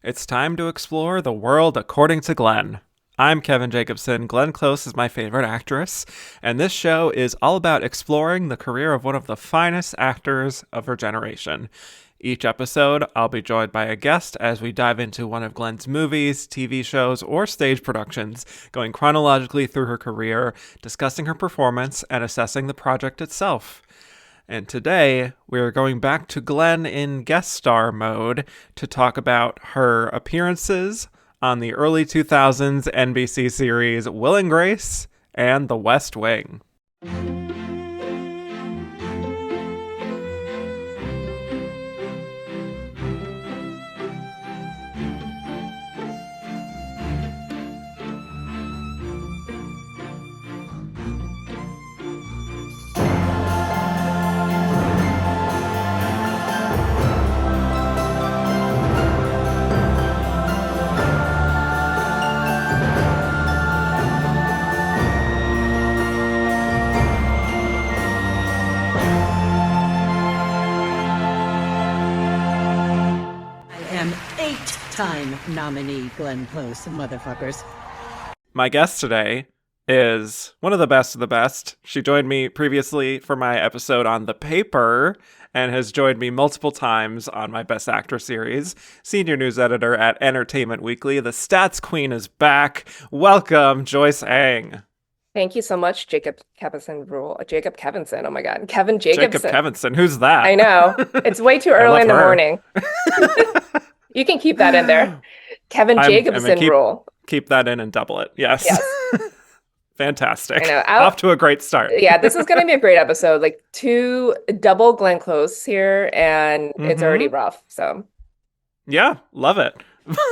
It's time to explore the world according to Glenn. I'm Kevin Jacobsen. Glenn Close is my favorite actress, and this show is all about exploring the career of one of the finest actors of her generation. Each episode, I'll be joined by a guest as we dive into one of Glenn's movies, TV shows, or stage productions, going chronologically through her career, discussing her performance, and assessing the project itself. And today, we're going back to Glenn in guest star mode to talk about her appearances on the early 2000s NBC series Will and Grace and The West Wing. Time nominee Glenn Close, motherfuckers. My guest today is one of the best. She joined me previously for my episode on The Paper and has joined me multiple times on my Best Actor series. Senior news editor at Entertainment Weekly. The Stats Queen is back. Welcome, Joyce Eng. Thank you so much, Jacob Kevinson. Oh my God. Kevin Jacobsen. Jacob Kevinson. Who's that? I know. It's way too early in the morning. You can keep that in there. Kevin Jacobsen rule. Keep that in and double it. Yes. Fantastic. I know. Off to a great start. Yeah, this is going to be a great episode. Like two double Glenn Close here, and it's already rough. So, yeah, love it.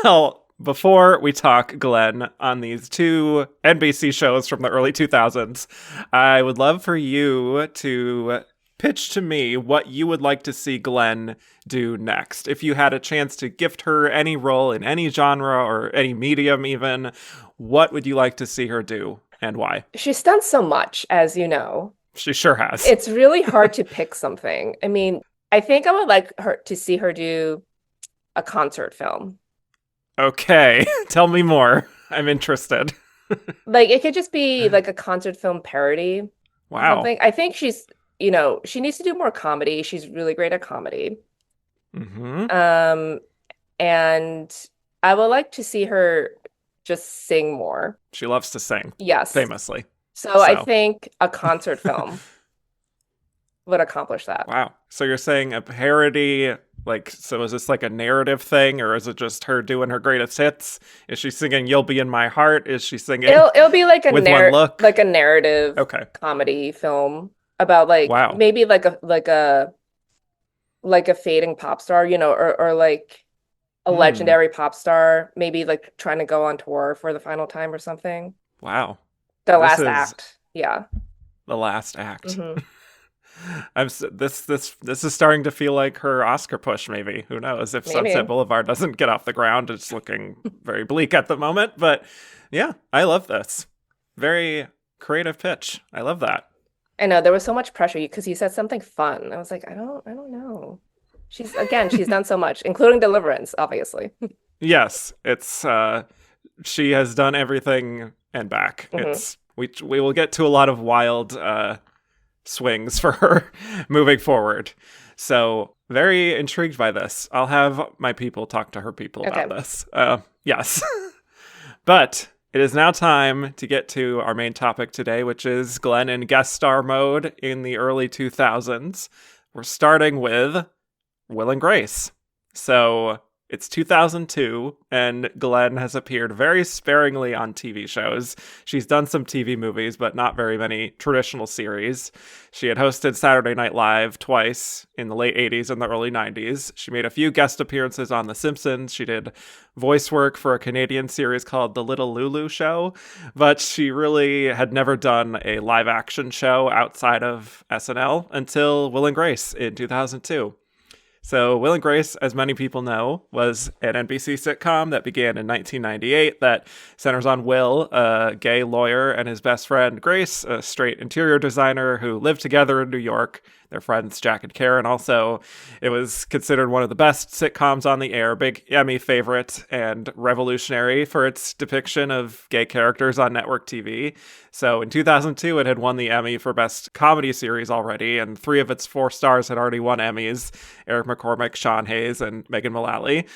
Well, before we talk Glenn on these two NBC shows from the early 2000s, I would love for you to pitch to me what you would like to see Glenn do next. If you had a chance to gift her any role in any genre or any medium even, what would you like to see her do and why? She's done so much, as you know. She sure has. It's really hard to pick something. I mean, I think I would like her to see her do a concert film. Okay, tell me more. I'm interested. Like, it could just be like a concert film parody. Wow. I think she's, she needs to do more comedy. She's really great at comedy. Mm-hmm. And I would like to see her just sing more. She loves to sing. Yes. Famously. So I think a concert film would accomplish that. Wow. So you're saying a parody, so is this like a narrative thing, or is it just her doing her greatest hits? Is she singing "You'll Be in My Heart"? Is she singing? It'll be like a With One Look? like a narrative comedy film about maybe like a fading pop star, or like a legendary pop star, maybe like trying to go on tour for the final time or something. Wow. The last act. Yeah. The last act. Mm-hmm. This is starting to feel like her Oscar push, maybe. Who knows? If Sunset Boulevard doesn't get off the ground, it's looking very bleak at the moment. But yeah, I love this. Very creative pitch. I love that. I know there was so much pressure because you said something fun. I was like, I don't know. She's done so much, including Deliverance, obviously. Yes, it's she has done everything and back. Mm-hmm. It's we will get to a lot of wild swings for her moving forward. So very intrigued by this. I'll have my people talk to her people about this. Yes. But it is now time to get to our main topic today, which is Glenn in guest star mode in the early 2000s. We're starting with Will and Grace. So it's 2002, and Glenn has appeared very sparingly on TV shows. She's done some TV movies, but not very many traditional series. She had hosted Saturday Night Live twice in the late 80s and the early 90s. She made a few guest appearances on The Simpsons. She did voice work for a Canadian series called The Little Lulu Show, but she really had never done a live-action show outside of SNL until Will and Grace in 2002. So Will and Grace, as many people know, was an NBC sitcom that began in 1998 that centers on Will, a gay lawyer, and his best friend Grace, a straight interior designer who live together in New York. their friends Jack and Karen. Also, it was considered one of the best sitcoms on the air, big Emmy favorite, and revolutionary for its depiction of gay characters on network TV. So in 2002, it had won the Emmy for Best Comedy Series already, and 3 of its 4 stars had already won Emmys: Eric McCormick, Sean Hayes, and Megan Mullally.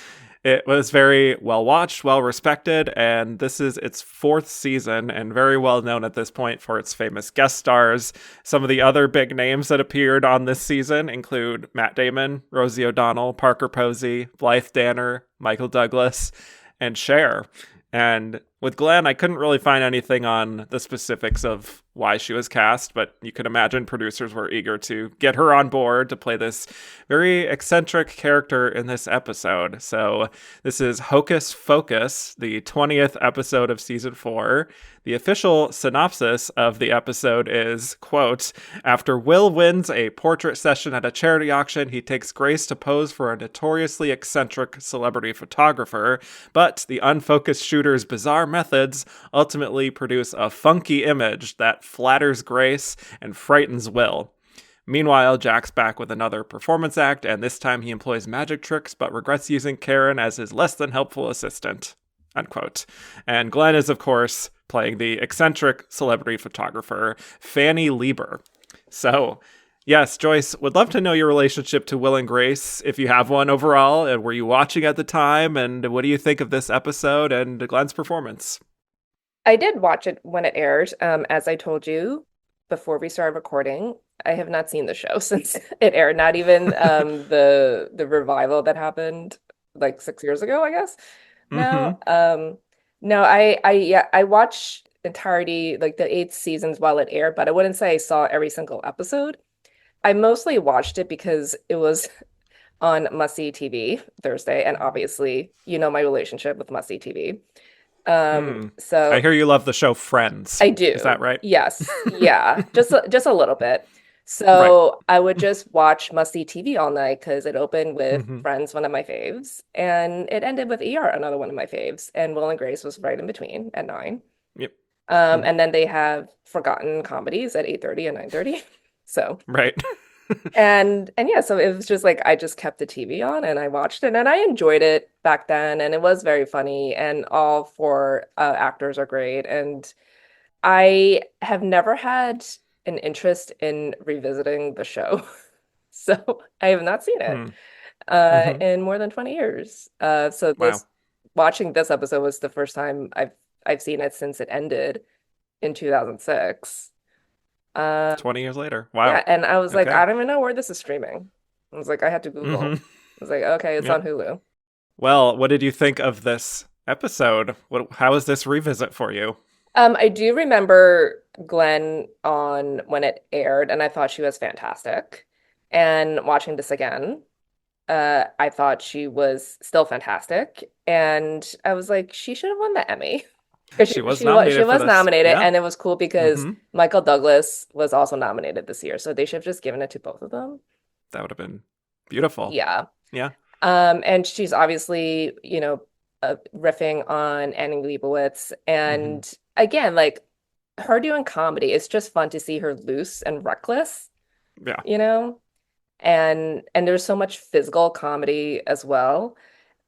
It was very well watched, well respected, and this is its 4th season and very well known at this point for its famous guest stars. Some of the other big names that appeared on this season include Matt Damon, Rosie O'Donnell, Parker Posey, Blythe Danner, Michael Douglas, and Cher. And with Glenn, I couldn't really find anything on the specifics of why she was cast, but you can imagine producers were eager to get her on board to play this very eccentric character in this episode. So this is Hocus Focus, the 20th episode of season 4. The official synopsis of the episode is, quote, "After Will wins a portrait session at a charity auction, he takes Grace to pose for a notoriously eccentric celebrity photographer, but the unfocused shooter's bizarre methods ultimately produce a funky image that flatters Grace and frightens Will. Meanwhile, Jack's back with another performance act, and this time he employs magic tricks but regrets using Karen as his less than helpful assistant." Unquote. And Glenn is, of course, playing the eccentric celebrity photographer, Fanny Lieber. So, yes, Joyce, would love to know your relationship to Will and Grace, if you have one overall, and were you watching at the time, and what do you think of this episode and Glenn's performance? I did watch it when it aired. As I told you before we started recording, I have not seen the show since it aired, not even the revival that happened like 6 years ago, I guess. No, no, I watched entirety, like the 8 seasons while it aired, but I wouldn't say I saw every single episode. I mostly watched it because it was on Must See TV Thursday, and obviously, you know my relationship with Must See TV. So I hear you love the show Friends. I do. Is that right? Yes. Yeah. Just a little bit. So right. I would just watch Must See TV all night because it opened with Friends, one of my faves, and it ended with ER, another one of my faves, and Will and Grace was right in between at 9. Yep. And then they have forgotten comedies at 8:30 and 9:30. So right. and yeah, so it was just like I just kept the TV on and I watched it and I enjoyed it back then, and it was very funny, and all 4 actors are great, and I have never had an interest in revisiting the show. So I have not seen it in more than 20 years. So watching this episode was the first time I've seen it since it ended in 2006. 20 years later. Wow. Yeah, and I was like, I don't even know where this is streaming. I was like, I had to Google. I was like, okay, it's on Hulu. Well, what did you think of this episode? How was this revisit for you? I do remember Glenn on when it aired, and I thought she was fantastic. And watching this again, I thought she was still fantastic. And I was like, she should have won the Emmy. She was nominated, and it was cool because Michael Douglas was also nominated this year. So they should have just given it to both of them. That would have been beautiful. Yeah. Yeah. And she's obviously, riffing on Annie Leibovitz. And again, like her doing comedy, it's just fun to see her loose and reckless. Yeah. And there's so much physical comedy as well.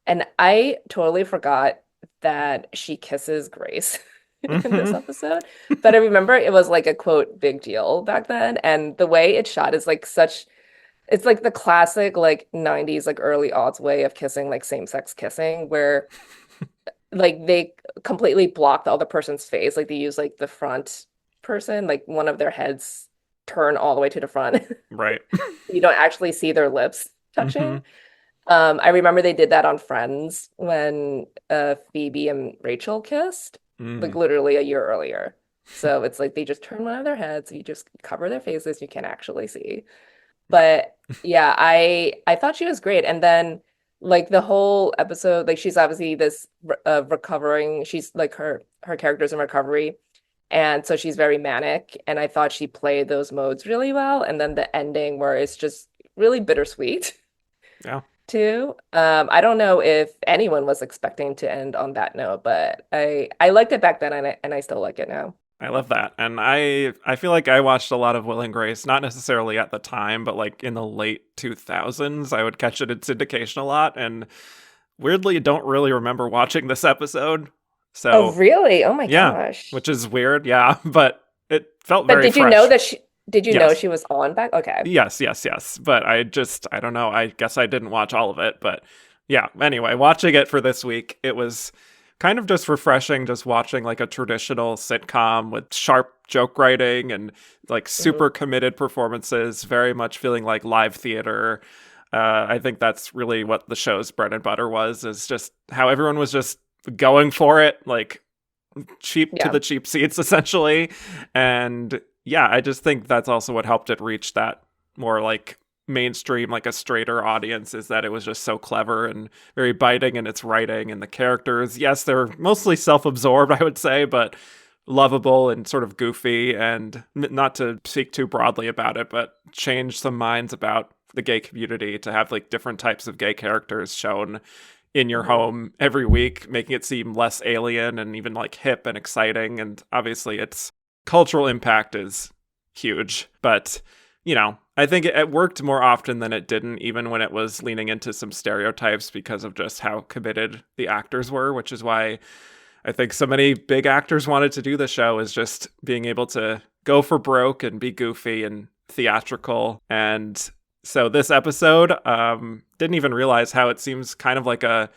And I totally forgot that she kisses Grace in this episode. But I remember it was like a quote big deal back then. And the way it's shot is like it's like the classic like 90s, like early aughts way of kissing, like same-sex kissing, where like they completely block the other person's face. Like they use like the front person, like one of their heads turn all the way to the front. Right. You don't actually see their lips touching. I remember they did that on Friends when Phoebe and Rachel kissed, like literally a year earlier. So it's like they just turn one of their heads, you just cover their faces, you can't actually see. But yeah, I thought she was great. And then like the whole episode, like she's obviously this recovering, she's like her character's in recovery. And so she's very manic. And I thought she played those modes really well. And then the ending where it's just really bittersweet. Yeah. Too. I don't know if anyone was expecting to end on that note, but I liked it back then and I still like it now. I love that. And I feel like I watched a lot of Will and Grace, not necessarily at the time, but like in the late 2000s. I would catch it in syndication a lot. And weirdly, don't really remember watching this episode. So, oh, really? Oh my gosh. Which is weird. Yeah. But it felt very fresh. Did you know that did you know she was on back? Okay. Yes. But I don't know. I guess I didn't watch all of it. But yeah, anyway, watching it for this week, it was kind of just refreshing, just watching like a traditional sitcom with sharp joke writing and like super committed performances, very much feeling like live theater. I think that's really what the show's bread and butter was, is just how everyone was just going for it, like cheap to the cheap seats, essentially. And yeah, I just think that's also what helped it reach that more like mainstream, like a straighter audience, is that it was just so clever and very biting in its writing, and the characters, yes, they're mostly self-absorbed, I would say, but lovable and sort of goofy, and not to speak too broadly about it, but change some minds about the gay community to have like different types of gay characters shown in your home every week, making it seem less alien and even like hip and exciting. And obviously its cultural impact is huge, but you know, I think it worked more often than it didn't, even when it was leaning into some stereotypes because of just how committed the actors were, which is why I think so many big actors wanted to do the show, is just being able to go for broke and be goofy and theatrical. And so this episode, didn't even realize how it seems kind of like a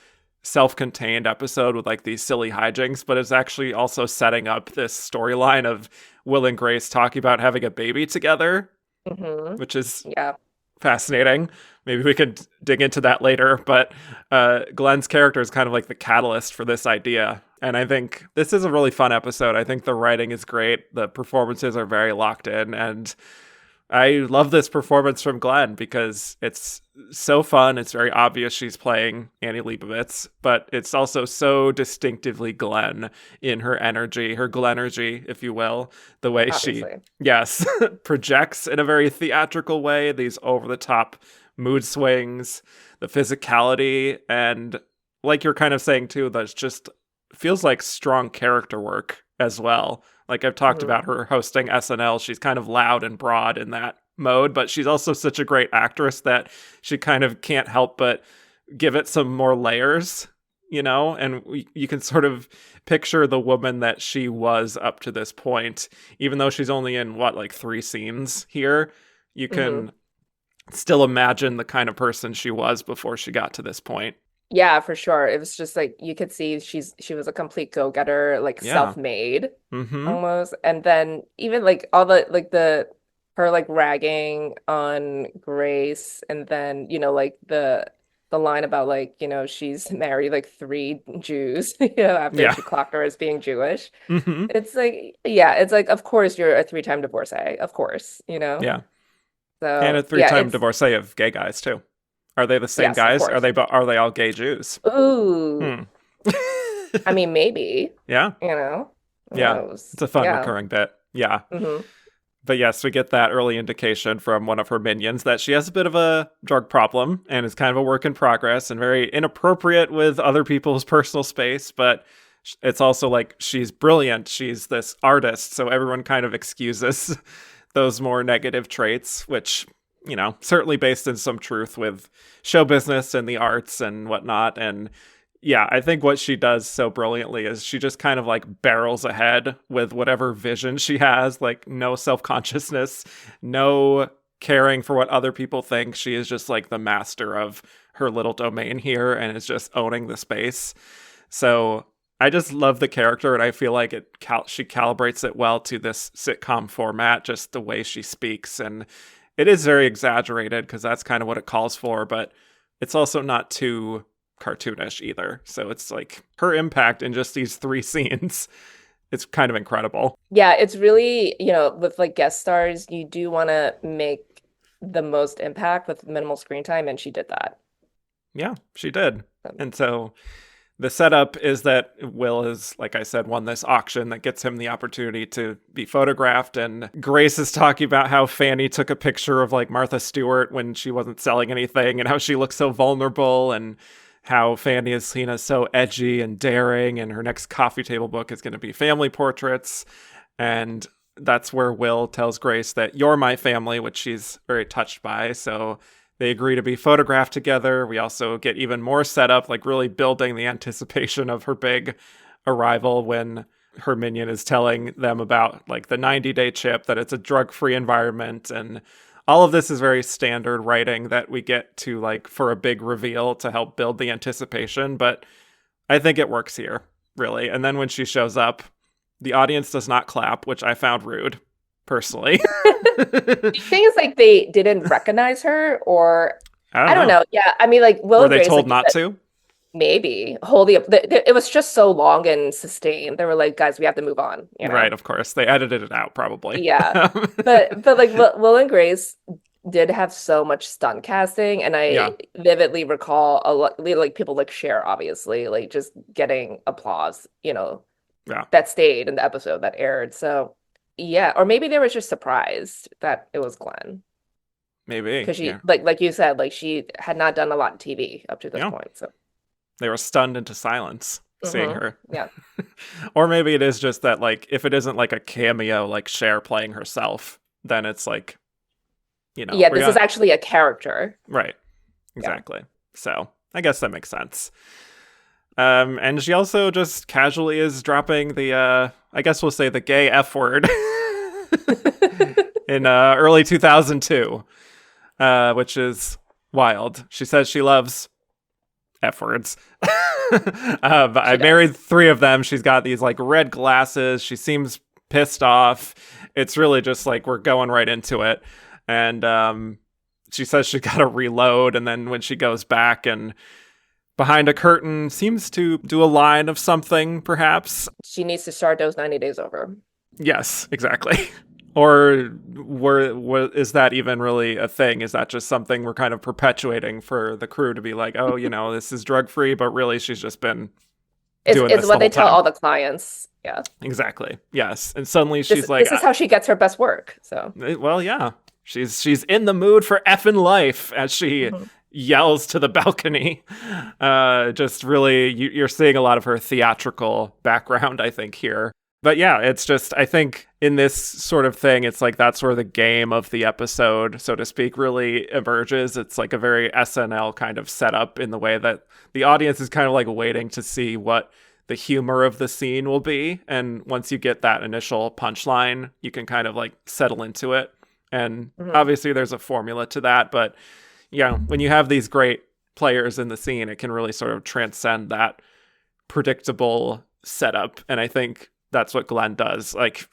self-contained episode with like these silly hijinks, but it's actually also setting up this storyline of Will and Grace talking about having a baby together. Which is fascinating. Maybe we could dig into that later, but Glenn's character is kind of like the catalyst for this idea. And I think this is a really fun episode. I think the writing is great. The performances are very locked in, and I love this performance from Glenn because it's so fun. It's very obvious she's playing Annie Leibovitz, but it's also so distinctively Glenn in her energy, her Glennergy, if you will, the way she, projects in a very theatrical way, these over-the-top mood swings, the physicality, and like you're kind of saying too, that's just feels like strong character work as well. Like I've talked about her hosting SNL, she's kind of loud and broad in that mode, but she's also such a great actress that she kind of can't help but give it some more layers, you know? And you can sort of picture the woman that she was up to this point, even though she's only in like 3 scenes here. You can still imagine the kind of person she was before she got to this point. Yeah, for sure. It was just like you could see she was a complete go-getter, like self-made almost. And then even like all the like her like ragging on Grace, and then like the line about like she's married like 3 Jews after she clocked her as being Jewish. It's like it's like, of course you're a 3-time divorcee, of course, Yeah. So and a 3-time divorcee of gay guys too. Are they the same guys? Are they all gay Jews? Ooh. I mean, maybe. Yeah. Who knows? It's a fun recurring bit. Yeah. But yes, we get that early indication from one of her minions that she has a bit of a drug problem and is kind of a work in progress and very inappropriate with other people's personal space. But it's also like she's brilliant. She's this artist. So everyone kind of excuses those more negative traits, which certainly based in some truth with show business and the arts and whatnot. And yeah, I think what she does so brilliantly is she just kind of like barrels ahead with whatever vision she has, like no self-consciousness, no caring for what other people think. She is just like the master of her little domain here and is just owning the space. So I just love the character, and I feel like she calibrates it well to this sitcom format, just the way she speaks. And it is very exaggerated because that's kind of what it calls for, but it's also not too cartoonish either. So it's like her impact in just these 3 scenes, it's kind of incredible. Yeah, it's really, with like guest stars, you do want to make the most impact with minimal screen time, and she did that. Yeah, she did. And so the setup is that Will has, like I said, won this auction that gets him the opportunity to be photographed. And Grace is talking about how Fanny took a picture of like Martha Stewart when she wasn't selling anything and how she looks so vulnerable, and how Fanny is seen as so edgy and daring. And her next coffee table book is going to be family portraits. And that's where Will tells Grace that you're my family, which she's very touched by. So they agree to be photographed together. We also get even more setup, like really building the anticipation of her big arrival when her minion is telling them about like the 90-day chip, that it's a drug-free environment. And all of this is very standard writing that we get to like for a big reveal to help build the anticipation. But I think it works here, really. And then when she shows up, the audience does not clap, which I found rude, personally. Do you think it's like they didn't recognize her, or I don't know. Yeah, I mean, like Will were and they Grace, told like, not to? Maybe holding up. It was just so long and sustained. They were like, guys, we have to move on. You know? Right, of course. They edited it out, probably. Yeah, but like Will and Grace did have so much stunt casting, and I vividly recall a lot, like people like Cher, obviously, like just getting applause. That stayed in the episode that aired. So yeah, or maybe they were just surprised that it was Glenn. Maybe because she like you said, like she had not done a lot of TV up to this point. So they were stunned into silence seeing her. Yeah. Or maybe it is just that like if it isn't like a cameo like Cher playing herself, then it's like this is actually a character. Right. Exactly. Yeah. So I guess that makes sense. And she also just casually is dropping the, I guess we'll say the gay F word in early 2002, which is wild. She says she loves F words. I married 3 of them. She's got these like red glasses. She seems pissed off. It's really just like we're going right into it. And she says she got to reload. And then when she goes back and behind a curtain seems to do a line of something, perhaps. She needs to start those 90 days over. Yes, exactly. Or is that even really a thing? Is that just something we're kind of perpetuating for the crew to be like, oh, this is drug-free, but really she's just been doing this It's what they tell time. all the clients. Yeah. Exactly. Yes. And suddenly she's like... This is how she gets her best work, so... Well, yeah. She's in the mood for effing life as she... yells to the balcony. Just really, you're seeing a lot of her theatrical background, I think, here. But yeah, it's just, I think in this sort of thing, it's like that's where the game of the episode, so to speak, really emerges. It's like a very SNL kind of setup in the way that the audience is kind of like waiting to see what the humor of the scene will be. And once you get that initial punchline, you can kind of like settle into it. And obviously there's a formula to that, but when you have these great players in the scene, it can really sort of transcend that predictable setup. And I think that's what Glenn does. Like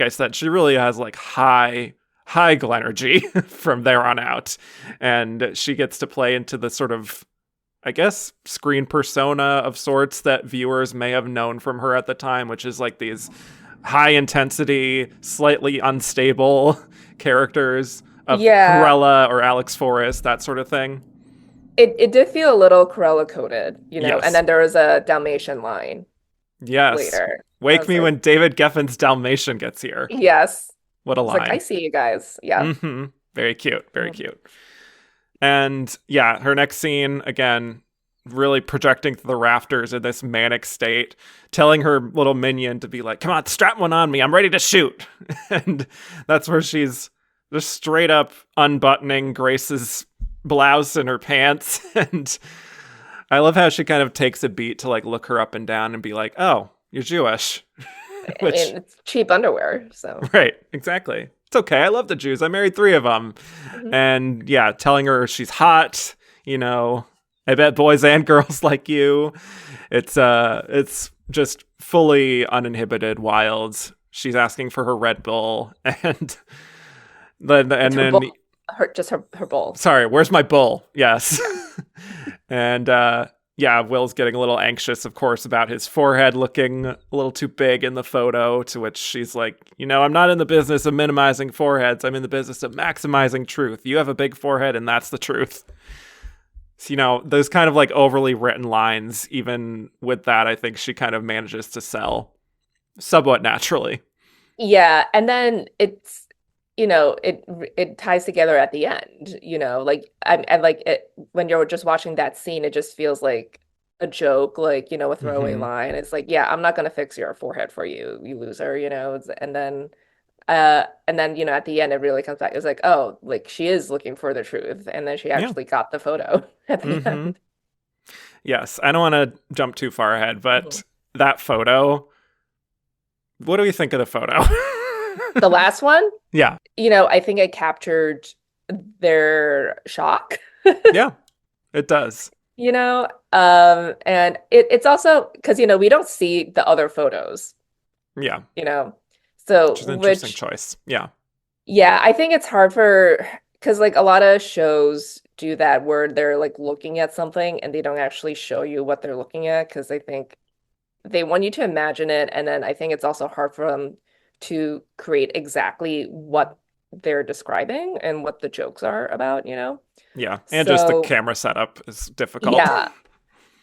I said, she really has like high Glennergy from there on out. And she gets to play into the sort of, I guess, screen persona of sorts that viewers may have known from her at the time, which is like these high intensity, slightly unstable characters of Cruella or Alex Forrest, that sort of thing. It did feel a little Cruella coded, yes. And then there was a Dalmatian line. Yes. Later. Wake me when David Geffen's Dalmatian gets here. Yes. What a line. Like, I see you guys. Yeah. Mm-hmm. Very cute. Very cute. And yeah, her next scene, again, really projecting to the rafters in this manic state, telling her little minion to be like, come on, strap one on me. I'm ready to shoot. And that's where she's just straight up unbuttoning Grace's blouse and her pants. And I love how she kind of takes a beat to like look her up and down and be like, oh, you're Jewish. Which, I mean, it's cheap underwear, so. Right, exactly. It's okay. I love the Jews. I married 3 of them. And yeah, telling her she's hot, I bet boys and girls like you. It's just fully uninhibited, wild. She's asking for her Red Bull and then her bowl. Sorry, where's my bowl? Yes. And Will's getting a little anxious, of course, about his forehead looking a little too big in the photo, to which she's like, I'm not in the business of minimizing foreheads. I'm in the business of maximizing truth. You have a big forehead and that's the truth. So, those kind of like overly written lines, even with that, I think she kind of manages to sell somewhat naturally. Yeah. And then it's, it ties together at the end, like I like it when you're just watching that scene, it just feels like a joke, like, a throwaway Mm-hmm. line. It's like, yeah, I'm not gonna fix your forehead for you, you loser, and then, at the end it really comes back. It's like, oh, like she is looking for the truth, and then she Yeah. actually got the photo at the Mm-hmm. end. Yes. I don't want to jump too far ahead, Mhm. but that photo, what do we think of the photo? The last one, Yeah. I think it captured their shock. Yeah, it does. And it's also because we don't see the other photos, Yeah. you know so Which is an interesting which choice. Yeah. yeah, I think it's hard for because like a lot of shows do that where they're like looking at something and they don't actually show you what they're looking at because I think they want you to imagine it, and then I think it's also hard for them to create exactly what they're describing and what the jokes are about. Yeah. And just the So camera setup is difficult. yeah,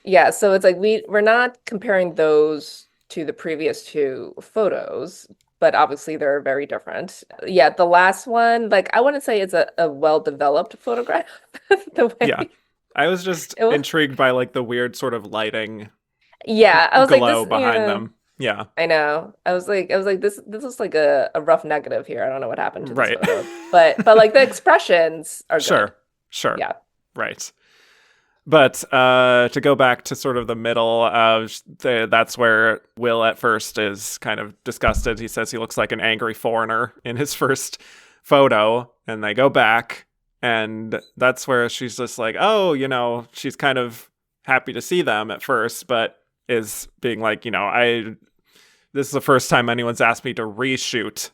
yeah, so it's like we're not comparing those to the previous two photos, but obviously they're very different. Yeah, the last one, like I wouldn't say it's a well-developed photograph the Yeah. way I was just it was. intrigued by like the weird sort of lighting Yeah, I was like glow this, behind them. Yeah. I know. I was like this is like a rough negative here. I don't know what happened to this Right. photo. But like the expressions are good. Sure. Sure. Yeah. Right. But to go back to sort of the middle, that's where Will at first is kind of disgusted. He says he looks like an angry foreigner in his first photo, and they go back, and that's where she's just like, oh, she's kind of happy to see them at first, but is being like, this is the first time anyone's asked me to reshoot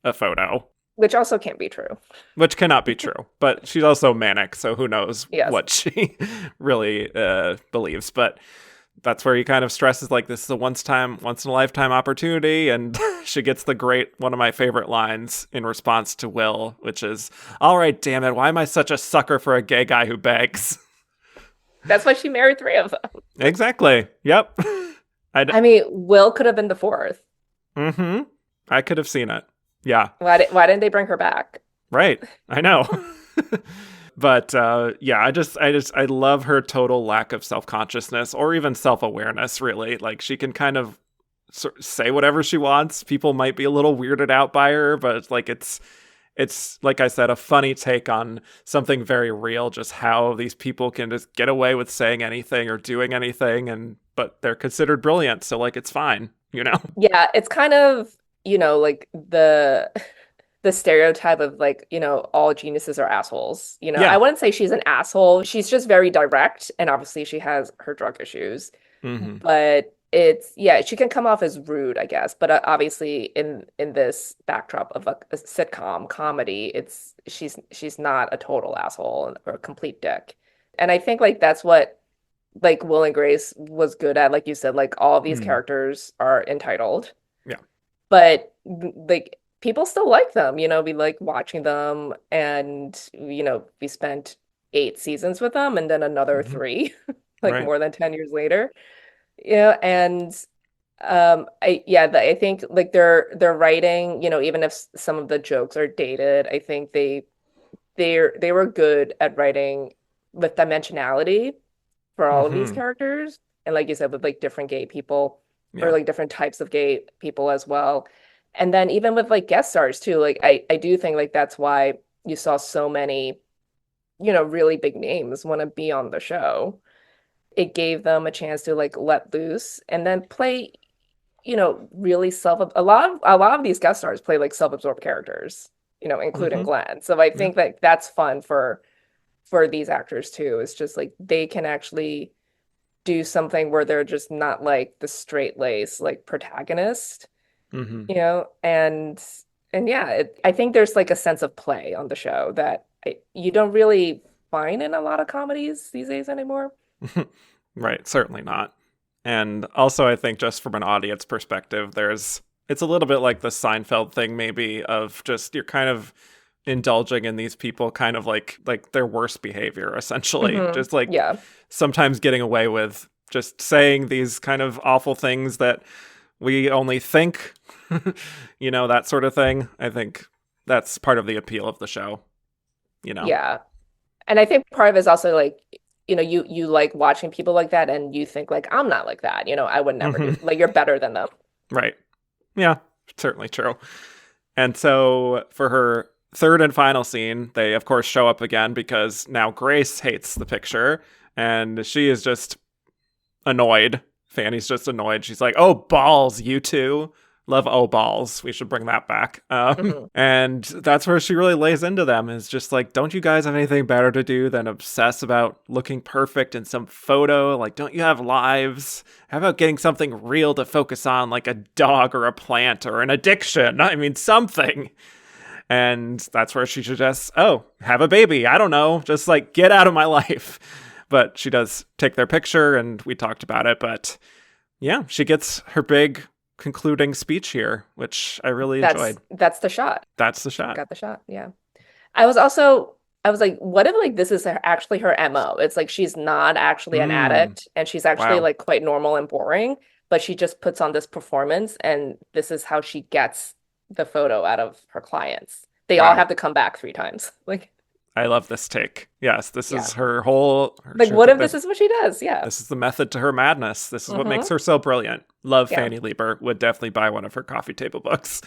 a photo. Which also can't be true. Which cannot be true, but she's also manic, so who knows Yes. what she really believes. But that's where he kind of stresses like this is a once in a lifetime opportunity, and she gets one of my favorite lines in response to Will, which is, "All right, damn it, why am I such a sucker for a gay guy who begs?" That's why she married three of them. Exactly. Yep. I mean, Will could have been the fourth. Mm-hmm. I could have seen it. Yeah. Why didn't they bring her back? Right. I know. But yeah, I love her total lack of self-consciousness or even self-awareness, really. Like she can kind of say whatever she wants. People might be a little weirded out by her, but like it's like I said, a funny take on something very real, just how these people can just get away with saying anything or doing anything but they're considered brilliant, so like it's fine, Yeah, it's kind of, like the stereotype of like, all geniuses are assholes. Yeah. I wouldn't say she's an asshole. She's just very direct, and obviously she has her drug issues. Mm-hmm. But she can come off as rude, I guess. But obviously in this backdrop of a sitcom comedy, she's not a total asshole or a complete dick. And I think like that's what like Will and Grace was good at. Like you said, like all of these characters are entitled. Yeah. But like people still like them, we like watching them, and we spent 8 seasons with them and then another three, like Right. more than 10 years later. And I think like their writing, even if some of the jokes are dated, I think they were good at writing with dimensionality for all of these characters. And like you said, with like different gay people or like different types of gay people as well. And then even with like guest stars too, like I do think like that's why you saw so many, really big names want to be on the show. It gave them a chance to like let loose and then play, really a lot of these guest stars play like self-absorbed characters, including Glenn. So I think that that's fun for these actors too. It's just like they can actually do something where they're just not like the straight lace like protagonist. And yeah, I think there's like a sense of play on the show that you don't really find in a lot of comedies these days anymore. Right, certainly not. And also I think just from an audience perspective, it's a little bit like the Seinfeld thing maybe of just you're kind of indulging in these people kind of like their worst behavior essentially. Just like sometimes getting away with just saying these kind of awful things that we only think, that sort of thing. I think that's part of the appeal of the show, Yeah. And I think part of it is also like you like watching people like that, and you think like, I'm not like that. I would never do, like, you're better than them. Right. Yeah, certainly true. And so for her third and final scene, they of course show up again because now Grace hates the picture and she is just annoyed. Fanny's just annoyed. She's like, "Oh, balls, you two." Love "oh, balls." We should bring that back. And that's where she really lays into them, is just like, don't you guys have anything better to do than obsess about looking perfect in some photo? Like, don't you have lives? How about getting something real to focus on, like a dog or a plant or an addiction? I mean, something. And that's where she suggests, oh, have a baby. I don't know. Just like, get out of my life. But she does take their picture, and we talked about it. But yeah, she gets her big concluding speech here, which I really enjoyed. That's the shot. That's the shot. Got the shot. Yeah. I was like, what if like this is actually her MO? It's like she's not actually an addict, and she's actually like quite normal and boring, but she just puts on this performance, and this is how she gets the photo out of her clients. They all have to come back 3 times. Like, I love this take. Yes, this is her whole... Like, what if this is what she does? Yeah. This is the method to her madness. This is what makes her so brilliant. Love Fanny Lieber. Would definitely buy one of her coffee table books.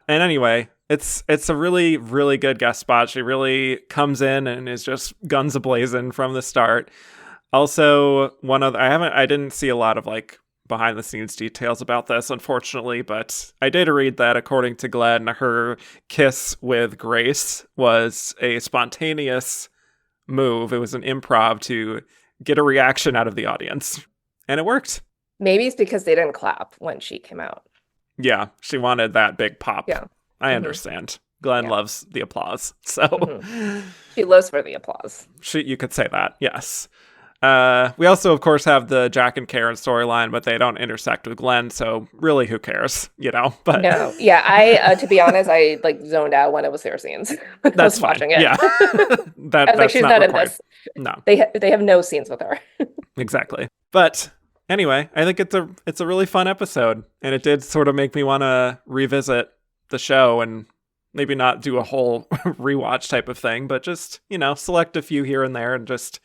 And anyway, it's a really, really good guest spot. She really comes in and is just guns a-blazing from the start. Also, I didn't see a lot of like behind the scenes details about this, unfortunately, but I did read that according to Glenn, her kiss with Grace was a spontaneous move. It was an improv to get a reaction out of the audience, and it worked. Maybe it's because they didn't clap when she came out. Yeah, she wanted that big pop. Yeah. I understand. Glenn loves the applause, so she lives for the applause. You could say that, yes. We also, of course, have the Jack and Karen storyline, but they don't intersect with Glenn, so really, who cares, But no, yeah, I to be honest, I like zoned out when it was their scenes. That's I was fine. Watching it. Yeah, I was like, she's not in this. No, they have no scenes with her. Exactly. But anyway, I think it's a really fun episode, and it did sort of make me want to revisit the show and maybe not do a whole rewatch type of thing, but just select a few here and there and just.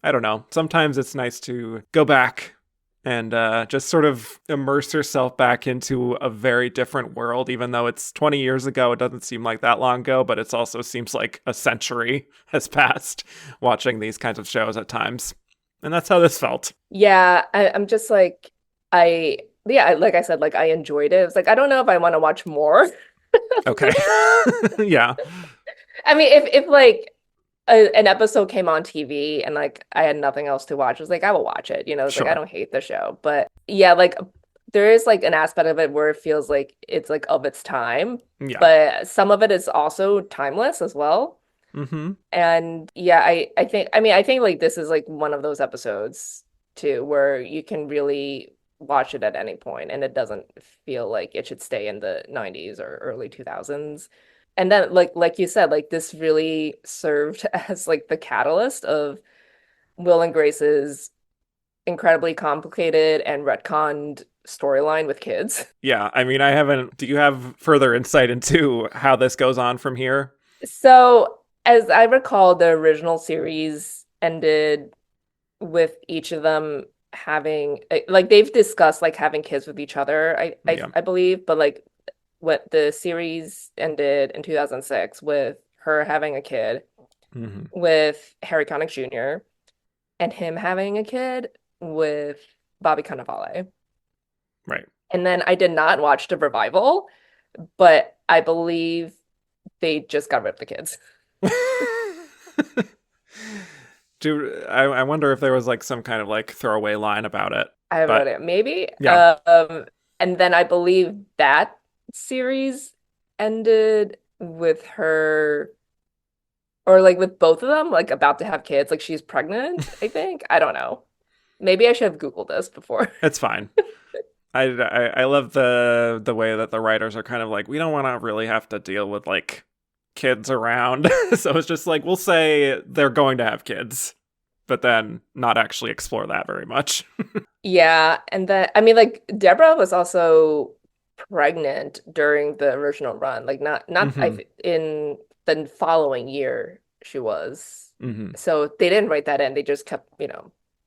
I don't know. Sometimes it's nice to go back and just sort of immerse yourself back into a very different world, even though it's 20 years ago. It doesn't seem like that long ago, but it also seems like a century has passed watching these kinds of shows at times. And that's how this felt. Yeah, I'm just like, like I said, like I enjoyed it. It was like, I don't know if I want to watch more. Okay. Yeah. I mean, if like, an episode came on TV and like I had nothing else to watch, I was like, I will watch it. It's like I don't hate the show, but yeah, like there is like an aspect of it where it feels like it's like of its time, but some of it is also timeless as well. And yeah, I think like this is like one of those episodes too where you can really watch it at any point and it doesn't feel like it should stay in the 90s or early 2000s. And then, like you said, like this really served as like the catalyst of Will and Grace's incredibly complicated and retconned storyline with kids. Yeah, I mean, do you have further insight into how this goes on from here? So, as I recall, the original series ended with each of them having, like they've discussed like having kids with each other, I believe, but like what the series ended in 2006 with her having a kid with Harry Connick Jr. and him having a kid with Bobby Cannavale. Right. And then I did not watch the revival, but I believe they just got rid of the kids. I wonder if there was like some kind of like throwaway line about it. I have no idea. Maybe. Yeah. And then I believe that series ended with her, or like with both of them, like about to have kids. Like she's pregnant, I think. I don't know. Maybe I should have Googled this before. It's fine. I love the way that the writers are kind of like, we don't want to really have to deal with like kids around. So it's just like, we'll say they're going to have kids, but then not actually explore that very much. Yeah. And then, I mean, like Deborah was also pregnant during the original run, like not in the following year she was. Mm-hmm. So they didn't write that in. They just kept,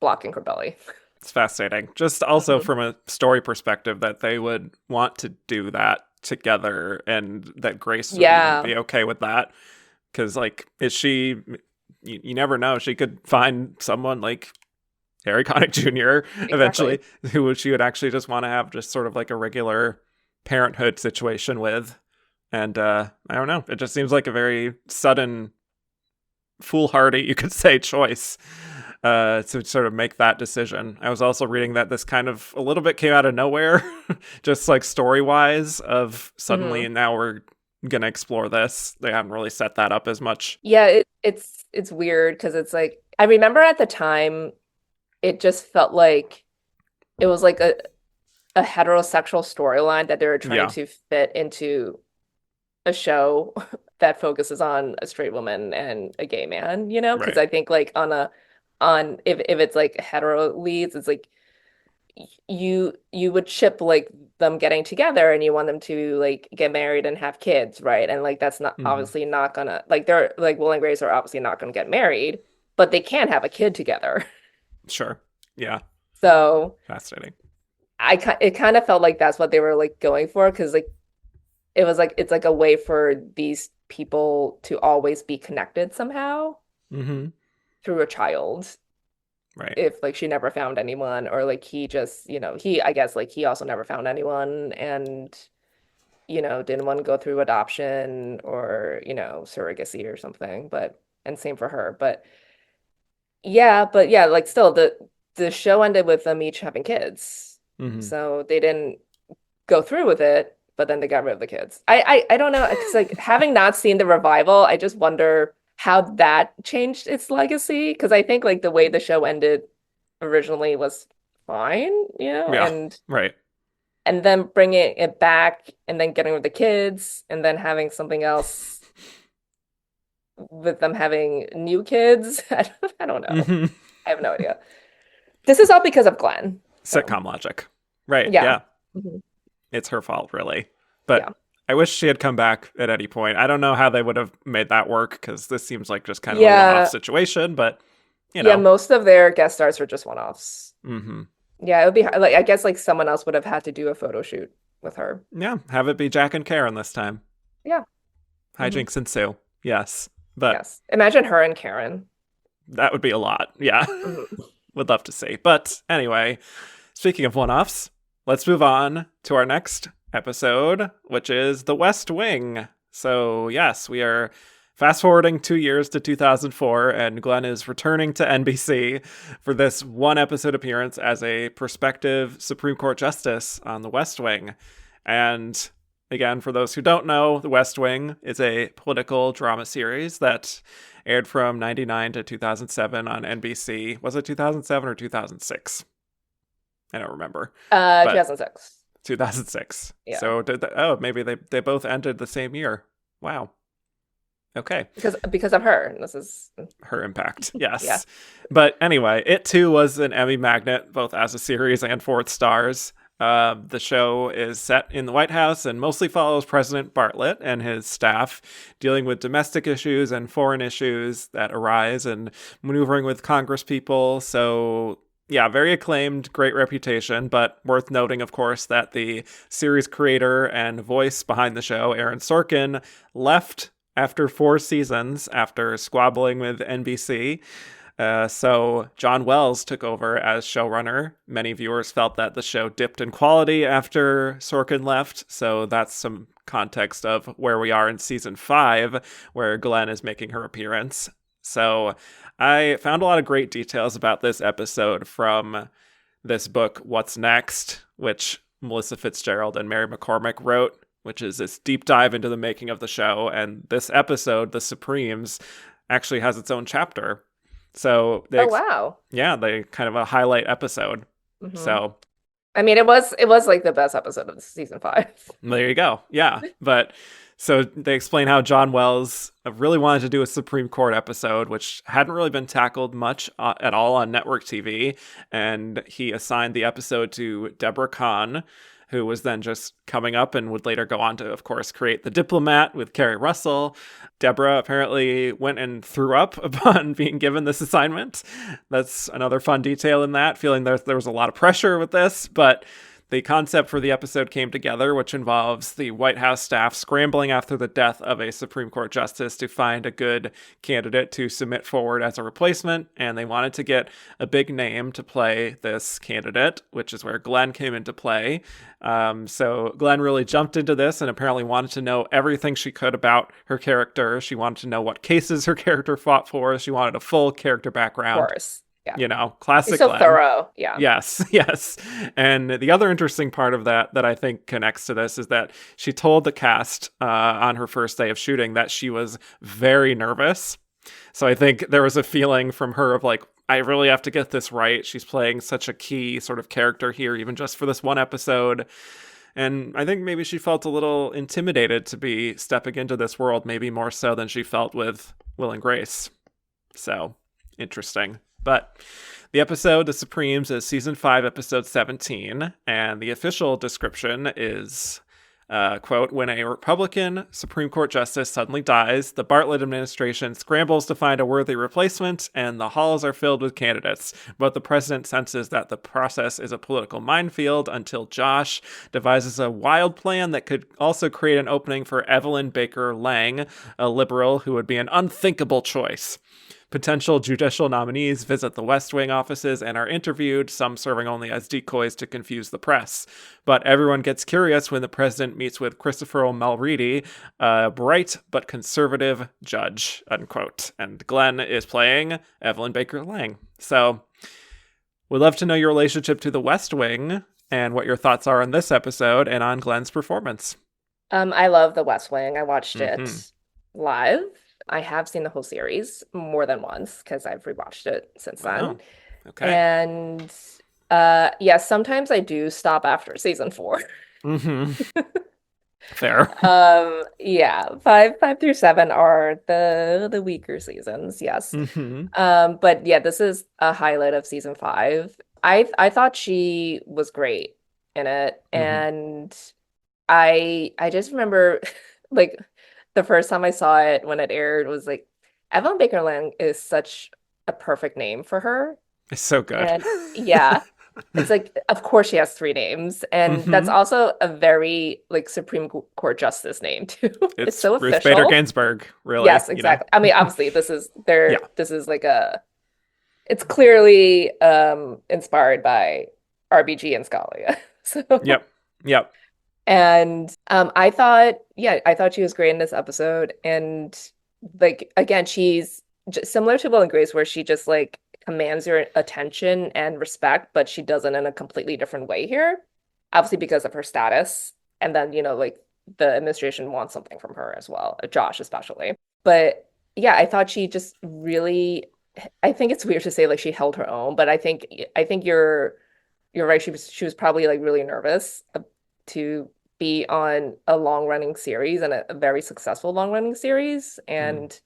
blocking her belly. It's fascinating. Just also from a story perspective that they would want to do that together and that Grace would even be okay with that. Because, like, is she... You never know. She could find someone like Harry Connick Jr. eventually, who she would actually just want to have just sort of like a regular parenthood situation with. And I don't know. It just seems like a very sudden, foolhardy, you could say, choice to sort of make that decision. I was also reading that this kind of a little bit came out of nowhere, just like story-wise, of suddenly now we're gonna explore this. They haven't really set that up as much. Yeah, it's weird because it's like I remember at the time it just felt like it was like a heterosexual storyline that they were trying to fit into a show that focuses on a straight woman and a gay man, because I think like if it's like hetero leads, it's like you would ship like them getting together and you want them to like get married and have kids, right? And like that's not obviously not gonna like they're like Will and Grace are obviously not gonna get married, but they can have a kid together. Sure. Yeah. So fascinating. It kind of felt like that's what they were like going for because like it was like it's like a way for these people to always be connected somehow through a child. Right. If like she never found anyone or like he just, I guess like he also never found anyone and, didn't want to go through adoption or, surrogacy or something. And same for her. But yeah, like still the show ended with them each having kids. So they didn't go through with it, but then they got rid of the kids. I don't know. It's like having not seen the revival, I just wonder how that changed its legacy because I think like the way the show ended originally was fine, and and then bringing it back and then getting rid of the kids and then having something else with them having new kids. I don't know. I have no idea. This is all because of Glenn. Sitcom logic. Right. Yeah. It's her fault, really. But I wish she had come back at any point. I don't know how they would have made that work because this seems like just kind of a one-off situation, but Yeah, most of their guest stars are just one-offs. Yeah, it would be like I guess like someone else would have had to do a photo shoot with her. Yeah, have it be Jack and Karen this time. Yeah. Hijinks ensue. Yes. But yes. Imagine her and Karen. That would be a lot. Yeah. Would love to see. But anyway, speaking of one-offs, let's move on to our next episode, which is The West Wing. So yes, we are fast forwarding 2 years to 2004, and Glenn is returning to NBC for this one episode appearance as a prospective Supreme Court justice on The West Wing. And again, for those who don't know, The West Wing is a political drama series that aired from 1999 to 2007 on NBC. Was it 2007 or 2006? I don't remember. 2006. 2006. Yeah. So maybe they both ended the same year. Wow. Okay. Because of her. This is her impact. Yes. Yeah. But anyway, it too was an Emmy magnet, both as a series and for its stars. The show is set in the White House and mostly follows President Bartlet and his staff dealing with domestic issues and foreign issues that arise and maneuvering with Congress people. So yeah, very acclaimed, great reputation, but worth noting, of course, that the series creator and voice behind the show, Aaron Sorkin, left after 4 seasons after squabbling with NBC. So John Wells took over as showrunner. Many viewers felt that the show dipped in quality after Sorkin left, so that's some context of where we are in season 5, where Glenn is making her appearance. So I found a lot of great details about this episode from this book, What's Next, which Melissa Fitzgerald and Mary McCormick wrote, which is this deep dive into the making of the show. And this episode, The Supremes, actually has its own chapter. So wow. Yeah, they kind of a highlight episode. So I mean, it was like the best episode of season 5. There you go. Yeah. But so they explain how John Wells really wanted to do a Supreme Court episode, which hadn't really been tackled much at all on network TV. And he assigned the episode to Deborah Kahn, who was then just coming up and would later go on to, of course, create The Diplomat with Kerry Russell. Deborah apparently went and threw up upon being given this assignment. That's another fun detail in that, feeling there was a lot of pressure with this, but the concept for the episode came together, which involves the White House staff scrambling after the death of a Supreme Court justice to find a good candidate to submit forward as a replacement. And they wanted to get a big name to play this candidate, which is where Glenn came into play. So Glenn really jumped into this and apparently wanted to know everything she could about her character. She wanted to know what cases her character fought for. She wanted a full character background. Of course. Yeah. Classic He's so Glenn. Thorough. Yeah. Yes. And the other interesting part of that I think connects to this is that she told the cast on her first day of shooting that she was very nervous. So I think there was a feeling from her of like, I really have to get this right. She's playing such a key sort of character here, even just for this one episode. And I think maybe she felt a little intimidated to be stepping into this world, maybe more so than she felt with Will and Grace. So interesting. But the episode, The Supremes, is season 5, episode 17, and the official description is, quote, when a Republican Supreme Court justice suddenly dies, the Bartlett administration scrambles to find a worthy replacement, and the halls are filled with candidates. But the president senses that the process is a political minefield until Josh devises a wild plan that could also create an opening for Evelyn Baker Lang, a liberal who would be an unthinkable choice. Potential judicial nominees visit the West Wing offices and are interviewed, some serving only as decoys to confuse the press. But everyone gets curious when the president meets with Christopher Mulready, a bright but conservative judge, unquote. And Glenn is playing Evelyn Baker Lang. So we'd love to know your relationship to the West Wing and what your thoughts are on this episode and on Glenn's performance. I love the West Wing. I watched it live. I have seen the whole series more than once because I've rewatched it since then. Okay. And sometimes I do stop after season 4. Fair. 5 through 7 are the weaker seasons, yes. But yeah, this is a highlight of season 5. I thought she was great in it, and I just remember like the first time I saw it when it aired was like, Evelyn Baker Lang is such a perfect name for her. It's so good. And yeah, it's like, of course she has 3 names. And that's also a very like Supreme Court justice name too. It's so Ruth official. Bader Ginsburg, really. Yes, exactly. I mean, obviously this is like it's clearly inspired by RBG and Scalia. So Yep. And I thought she was great in this episode. And like, again, she's similar to Will and Grace, where she just like commands your attention and respect, but she does it in a completely different way here, obviously because of her status. And then, like the administration wants something from her as well, Josh especially. But yeah, I thought she just really, I think it's weird to say like she held her own, but I think you're right. She was probably like really nervous to be on a long-running series and a very successful long-running series, and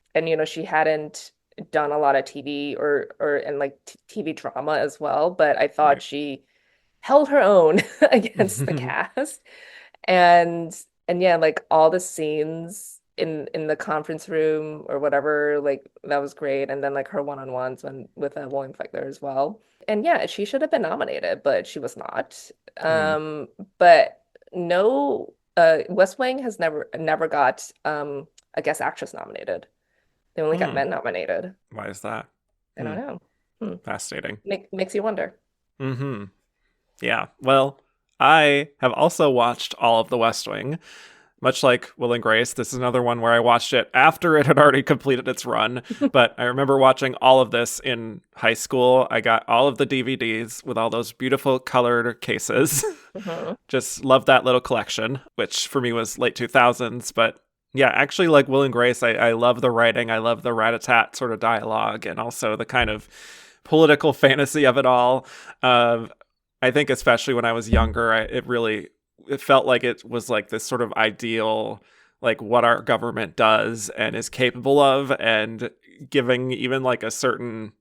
she hadn't done a lot of TV or in like TV drama as well, but I thought she held her own against the cast, and yeah, like all the scenes in the conference room or whatever, like that was great, and then like her one-on-ones with William Feichtler as well, and yeah, she should have been nominated, but she was not. But no, West Wing has never got a guest actress nominated. They only got men nominated. Why is that? I don't know. Fascinating. Makes you wonder. Yeah. Well, I have also watched all of The West Wing. Much like Will and Grace, this is another one where I watched it after it had already completed its run. But I remember watching all of this in high school. I got all of the DVDs with all those beautiful colored cases. Just loved that little collection, which for me was late 2000s. But yeah, actually like Will and Grace, I love the writing. I love the rat-a-tat sort of dialogue and also the kind of political fantasy of it all. I think especially when I was younger, it felt like it was like this sort of ideal, like what our government does and is capable of, and giving even like a certain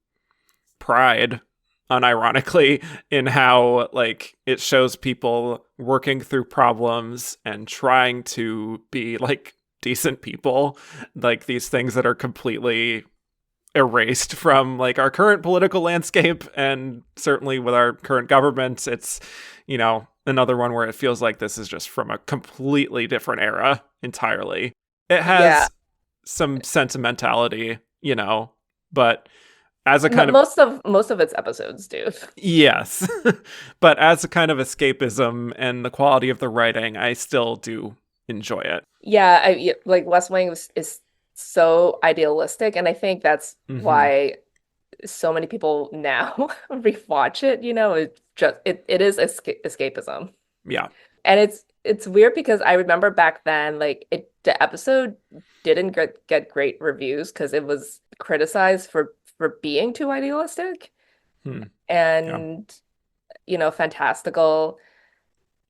pride unironically, in how like it shows people working through problems and trying to be like decent people, like these things that are completely erased from like our current political landscape, and certainly with our current government. It's, you know, another one where it feels like this is just from a completely different era entirely. It has some sentimentality, you know, but as a kind of most of its episodes do. Yes. But as a kind of escapism and the quality of the writing, I still do enjoy it. Yeah, like West Wing is so idealistic, and I think that's why so many people now rewatch it. You know, it is escapism. Yeah. And it's weird because I remember back then, like the episode didn't get great reviews because it was criticized for being too idealistic and you know, fantastical.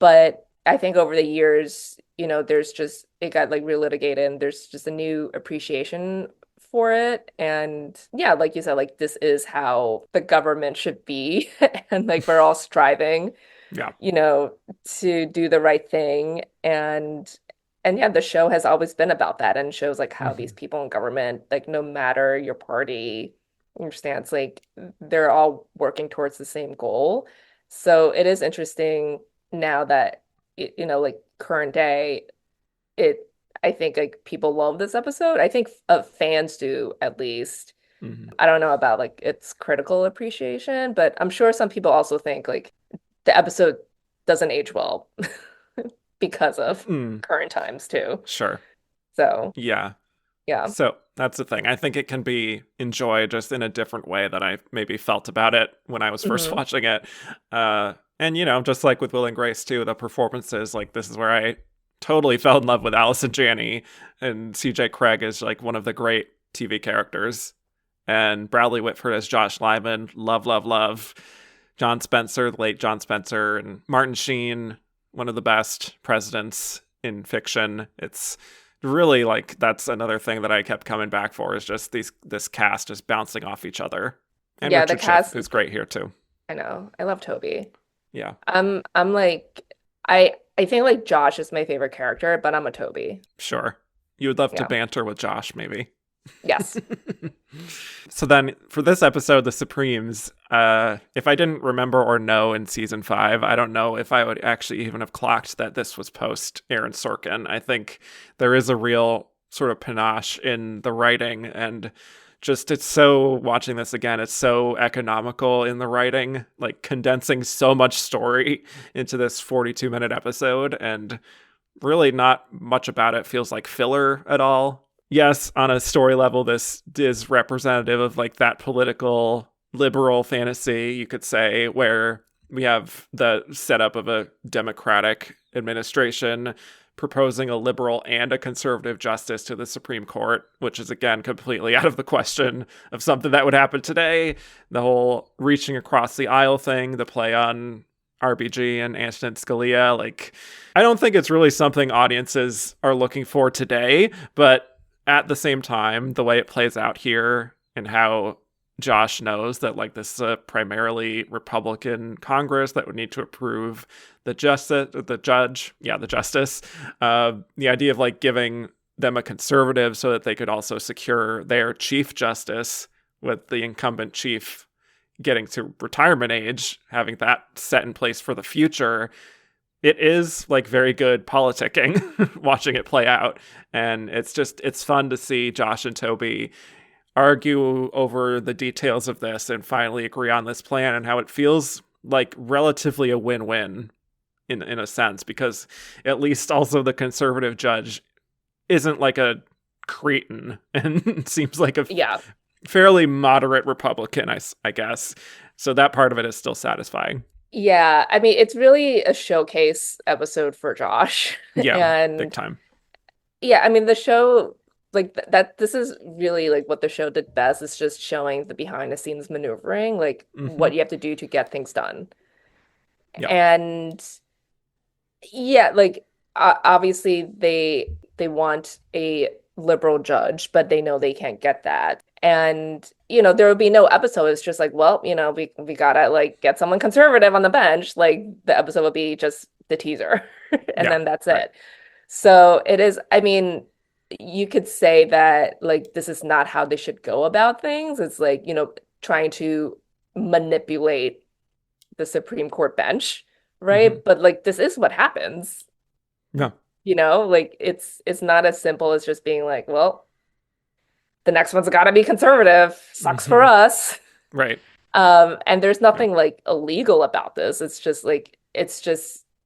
But I think over the years, you know, there's just it got like relitigated and there's just a new appreciation for it. And yeah, like you said, like this is how the government should be. And like we're all striving, you know, to do the right thing. And yeah, the show has always been about that and shows like how these people in government, like no matter your party, your stance, like they're all working towards the same goal. So it is interesting now that you know, like current day, it I think like people love this episode. I think fans do at least. I don't know about like its critical appreciation, but I'm sure some people also think like the episode doesn't age well because of current times too. Sure. So yeah. Yeah. So that's the thing. I think it can be enjoyed just in a different way than I maybe felt about it when I was first watching it. And, you know, just like with Will and Grace, too, the performances, like this is where I totally fell in love with Allison Janney. And CJ Craig is like one of the great TV characters. And Bradley Whitford as Josh Lyman. Love, love, love. John Spencer, the late John Spencer, and Martin Sheen, one of the best presidents in fiction. It's really like that's another thing that I kept coming back for is just this cast just bouncing off each other. And yeah, Richard the cast Schiff, who's great here too. I know. I love Toby. Yeah. I'm like I think like Josh is my favorite character, but I'm a Toby. Sure. You would love to banter with Josh, maybe. Yes. So then for this episode, The Supremes, if I didn't remember or know in season 5, I don't know if I would actually even have clocked that this was post Aaron Sorkin. I think there is a real sort of panache in the writing, and just it's so, watching this again, it's so economical in the writing, like condensing so much story into this 42-minute episode, and really not much about it feels like filler at all. Yes, on a story level, this is representative of like that political liberal fantasy, you could say, where we have the setup of a Democratic administration proposing a liberal and a conservative justice to the Supreme Court, which is, again, completely out of the question of something that would happen today. The whole reaching across the aisle thing, the play on RBG and Antonin Scalia, like, I don't think it's really something audiences are looking for today, but at the same time, the way it plays out here and how Josh knows that like this is a primarily Republican Congress that would need to approve the justice. The idea of like giving them a conservative so that they could also secure their chief justice with the incumbent chief getting to retirement age, having that set in place for the future. It is like very good politicking watching it play out. And it's fun to see Josh and Toby argue over the details of this and finally agree on this plan, and how it feels like relatively a win-win in a sense, because at least also the conservative judge isn't like a cretin and seems like a fairly moderate Republican, I guess. So that part of it is still satisfying. Yeah, I mean, it's really a showcase episode for Josh. Yeah, and big time. Yeah, I mean, the show, like that, this is really like what the show did best, is just showing the behind the scenes maneuvering, like what you have to do to get things done. Yep. And yeah, like obviously they want a liberal judge, but they know they can't get that. And, you know, there would be no episode. It's just like, well, you know, we gotta like get someone conservative on the bench. Like the episode would be just the teaser and then that's it. So it is, I mean, you could say that like this is not how they should go about things. It's like, you know, trying to manipulate the Supreme Court bench, right? Mm-hmm. But like this is what happens. Yeah. You know, like it's not as simple as just being like, well, the next one's got to be conservative. Sucks for us. Right. And there's nothing like illegal about this. It's just,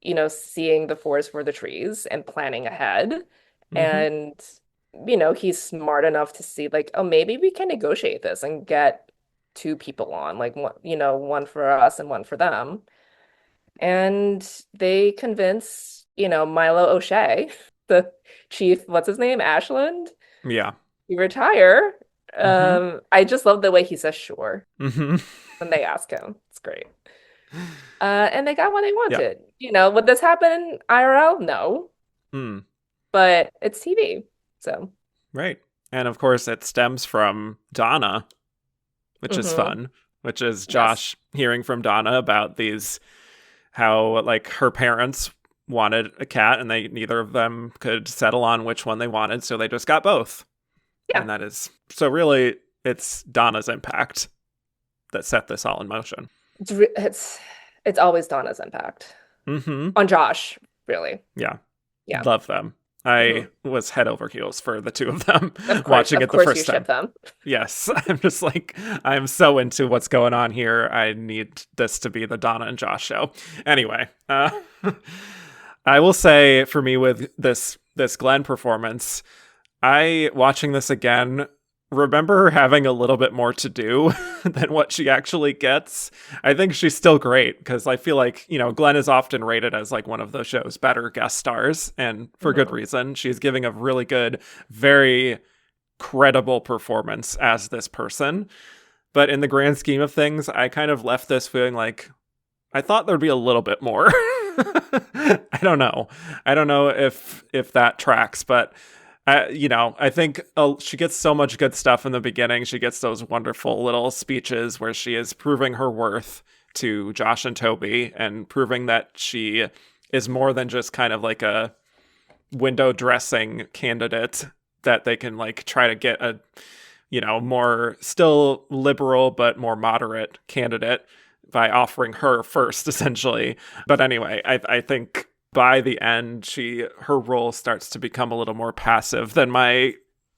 you know, seeing the forest for the trees and planning ahead. Mm-hmm. And, you know, he's smart enough to see like, oh, maybe we can negotiate this and get two people on, like, you know, one for us and one for them. And they convince, you know, Milo O'Shea, the chief, what's his name? Ashland? Yeah. You retire. I just love the way he says sure when they ask him. It's great. And they got what they wanted. Yeah. You know, would this happen IRL? No. But it's TV. So. Right. And of course it stems from Donna, which is fun, which is Josh hearing from Donna about how like her parents wanted a cat and neither of them could settle on which one they wanted. So they just got both. Yeah. And that is, so really, it's Donna's impact that set this all in motion. It's always Donna's impact. On Josh, really. Yeah. Yeah. Love them. I was head over heels for the two of them watching it the first time. Them. Yes. I'm just like, I'm so into what's going on here. I need this to be the Donna and Josh show. Anyway, I will say for me with this Glenn performance, watching this again, remember her having a little bit more to do than what she actually gets. I think she's still great because I feel like, you know, Glenn is often rated as like one of the show's better guest stars, and for good reason. She's giving a really good, very credible performance as this person. But in the grand scheme of things, I kind of left this feeling like I thought there'd be a little bit more. I don't know if that tracks, but you know, I think she gets so much good stuff in the beginning. She gets those wonderful little speeches where she is proving her worth to Josh and Toby and proving that she is more than just kind of like a window dressing candidate that they can like try to get a, you know, more still liberal but more moderate candidate by offering her first, essentially. But anyway, I think by the end, her role starts to become a little more passive than my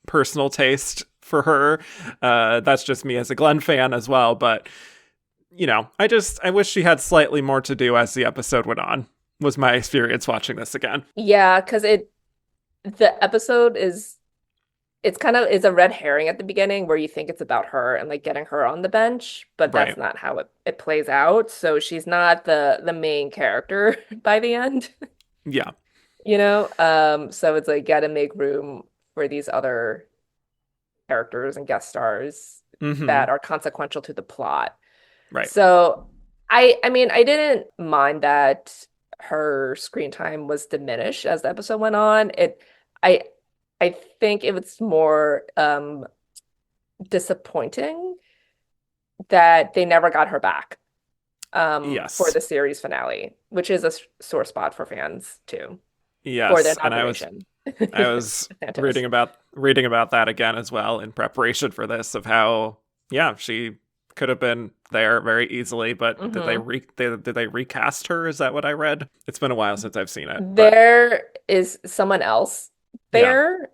personal taste for her. That's just me as a Glenn fan as well. But, you know, I wish she had slightly more to do as the episode went on, was my experience watching this again. Yeah, because the episode is a red herring at the beginning where you think it's about her and like getting her on the bench, but that's not how it plays out. So she's not the main character by the end. Yeah. You know? So it's like gotta make room for these other characters and guest stars that are consequential to the plot. Right. So I mean, I didn't mind that her screen time was diminished as the episode went on. I think it was more disappointing that they never got her back for the series finale, which is a sore spot for fans too. Yes, and I was reading about that again as well in preparation for this, of how she could have been there very easily, but did they recast her? Is that what I read? It's been a while since I've seen it. There is someone else there,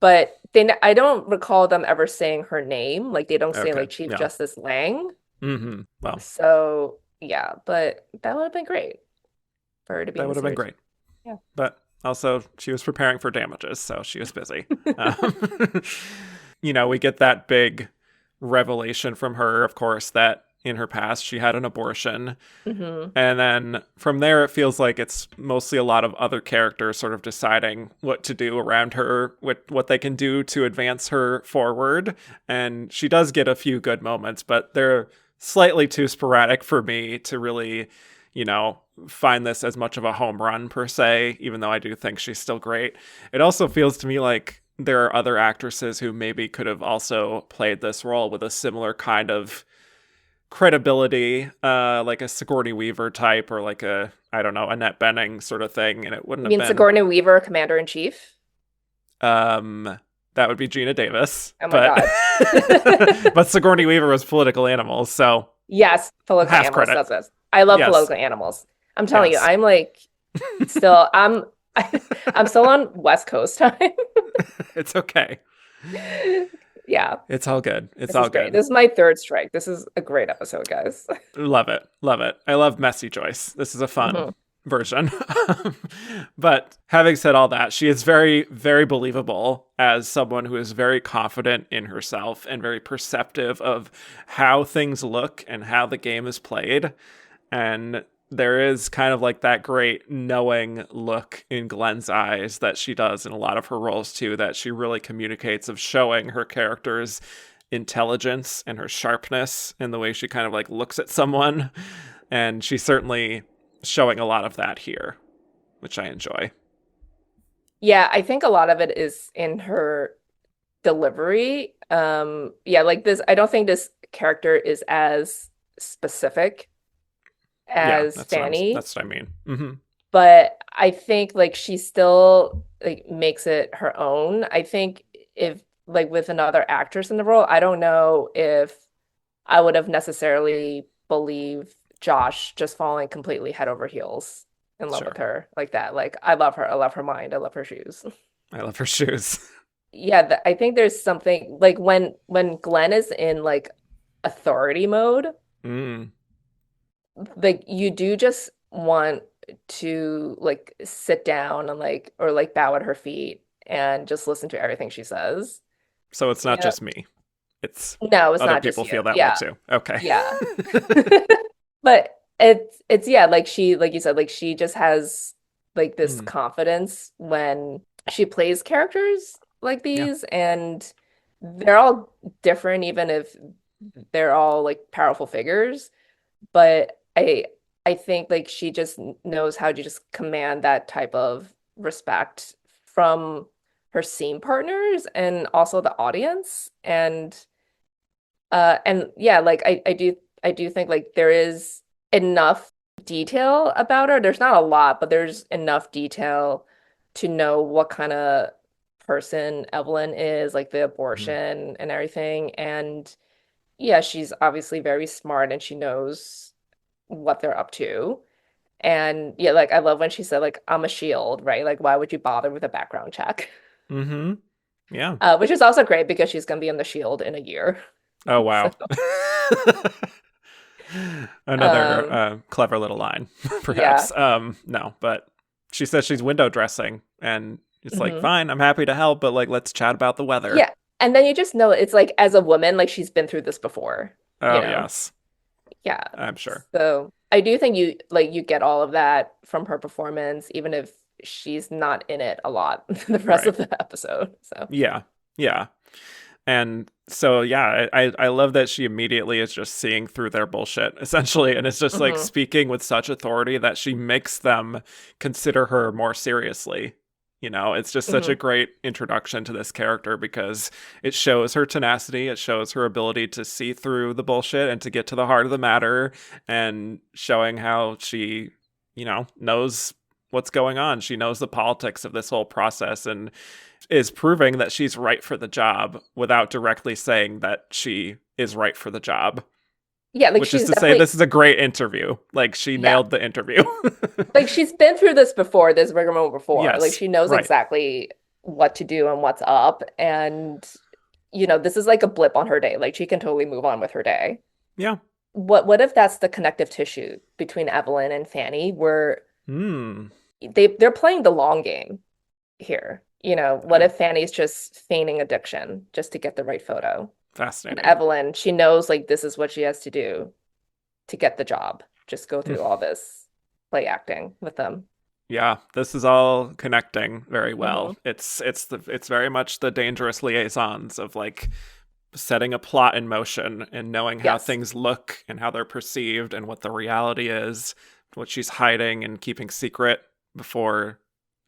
but I don't recall them ever saying her name. Like they don't say like Chief Justice Lang. Well, so yeah, but that would have been great for her to be. That would have been great. Yeah, but also she was preparing for damages, so she was busy. You know, we get that big revelation from her, of course, that in her past she had an abortion, and then from there it feels like it's mostly a lot of other characters sort of deciding what to do around her, what they can do to advance her forward. And she does get a few good moments, but they're slightly too sporadic for me to really, you know, find this as much of a home run per se, even though I do think she's still great. It also feels to me like there are other actresses who maybe could have also played this role with a similar kind of credibility, like a Sigourney Weaver type, or like a, I don't know, Annette Bening sort of thing, and it wouldn't You have mean been. Sigourney Weaver, Commander-in-Chief? That would be Gina Davis. Oh my God. But Sigourney Weaver was Political Animals, so yes, Political half Animals credit. does this. I love Yes. Political Animals. I'm telling you, Yes. I'm like still I'm still on West Coast time. It's okay. Yeah. It's all good. It's This all is great. good. This is my third strike. This is a great episode, guys. Love it. Love it. I love messy Joyce. This is a fun version. But having said all that, she is very, very believable as someone who is very confident in herself and very perceptive of how things look and how the game is played. And there is kind of like that great knowing look in Glenn's eyes that she does in a lot of her roles too, that she really communicates, of showing her character's intelligence and her sharpness in the way she kind of like looks at someone. And she's certainly showing a lot of that here, which I enjoy. Yeah, I think a lot of it is in her delivery. Yeah, like this, I don't think this character is as specific as Fanny. That's what I mean. Mm-hmm. But I think like she still like makes it her own. I think if like with another actress in the role, I don't know if I would have necessarily believed Josh just falling completely head over heels in love with her like that. Like I love her. I love her mind. I love her shoes. I love her shoes. Yeah, I think there's something like when Glenn is in like authority mode, like you do just want to like sit down and like or like bow at her feet and just listen to everything she says. So it's not just me. It's no, it's other not people just feel you. that way too. Okay. Yeah. But it's yeah, like she like you said, like she just has like this confidence when she plays characters like these, and they're all different, even if they're all like powerful figures. But I think like she just knows how to just command that type of respect from her scene partners and also the audience. And yeah, like I do think like there is enough detail about her. There's not a lot, but there's enough detail to know what kind of person Evelyn is, like the abortion and everything. And yeah, she's obviously very smart and she knows what they're up to. And yeah, like I love when she said like I'm a shield, right? Like why would you bother with a background check? Mm-hmm. Yeah. Which is also great because she's gonna be on the shield in a year. Oh wow. So, Another clever little line, perhaps. Yeah. No, but she says she's window dressing, and it's like, fine, I'm happy to help, but like, let's chat about the weather. Yeah, and then you just know it's like as a woman, like she's been through this before. Oh you know? Yes, yeah, I'm sure. So I do think you get all of that from her performance, even if she's not in it a lot the rest of the episode. So yeah. And so, yeah, I love that she immediately is just seeing through their bullshit, essentially. And it's just like speaking with such authority that she makes them consider her more seriously. You know, it's just such a great introduction to this character because it shows her tenacity. It shows her ability to see through the bullshit and to get to the heart of the matter, and showing how she, you know, knows what's going on. She knows the politics of this whole process and is proving that she's right for the job without directly saying that she is right for the job. Yeah, like which is to say this is a great interview. Like she nailed the interview. Like she's been through this before, this rigmarole before. Yes, like she knows exactly what to do and what's up. And you know, this is like a blip on her day. Like she can totally move on with her day. Yeah. What if that's the connective tissue between Evelyn and Fanny, where they're playing the long game here? You know, what if Fanny's just feigning addiction just to get the right photo? Fascinating. And Evelyn, she knows like this is what she has to do to get the job. Just go through all this play acting with them. Yeah, this is all connecting very well. It's very much the dangerous liaisons of like setting a plot in motion and knowing how things look and how they're perceived and what the reality is, what she's hiding and keeping secret before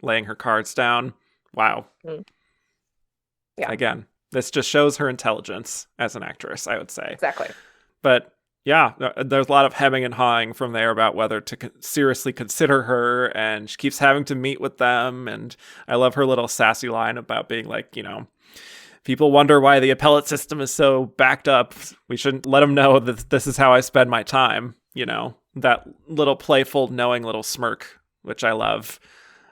laying her cards down. Wow. Again, this just shows her intelligence as an actress, I would say. Exactly. But yeah, there's a lot of hemming and hawing from there about whether to seriously consider her, and she keeps having to meet with them. And I love her little sassy line about being like, people wonder why the appellate system is so backed up. We shouldn't let them know that this is how I spend my time. That little playful, knowing little smirk, which I love.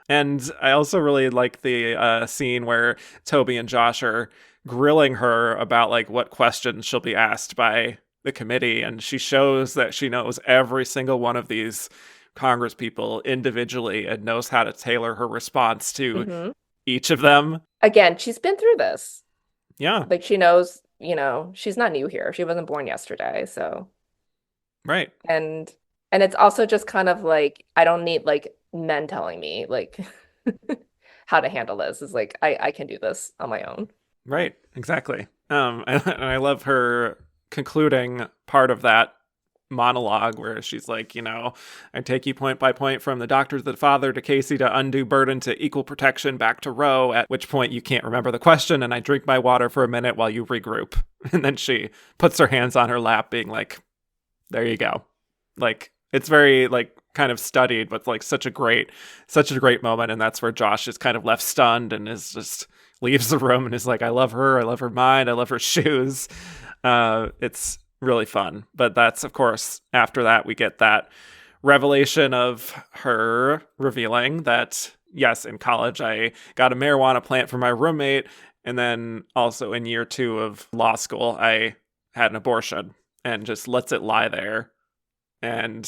And I also really like the scene where Toby and Josh are grilling her about like what questions she'll be asked by the committee. And she shows that she knows every single one of these Congress people individually and knows how to tailor her response to each of them. Again, she's been through this. Yeah. Like she knows, she's not new here. She wasn't born yesterday. So. Right. And it's also just kind of like, I don't need like men telling me like how to handle this. Is like, I can do this on my own. Right. Exactly. And I love her concluding part of that monologue where she's like, I take you point by point from the doctor to the father to Casey to undue burden to equal protection back to Roe, at which point you can't remember the question, and I drink my water for a minute while you regroup. And then she puts her hands on her lap being like, there you go. Like, it's very like kind of studied, but like such a great moment. And that's where Josh is kind of left stunned and is just leaves the room and is like, I love her mind, I love her shoes. It's really fun. But that's, of course, after that, we get that revelation of her revealing that, yes, in college, I got a marijuana plant for my roommate. And then also in year 2 of law school, I had an abortion, and just lets it lie there. And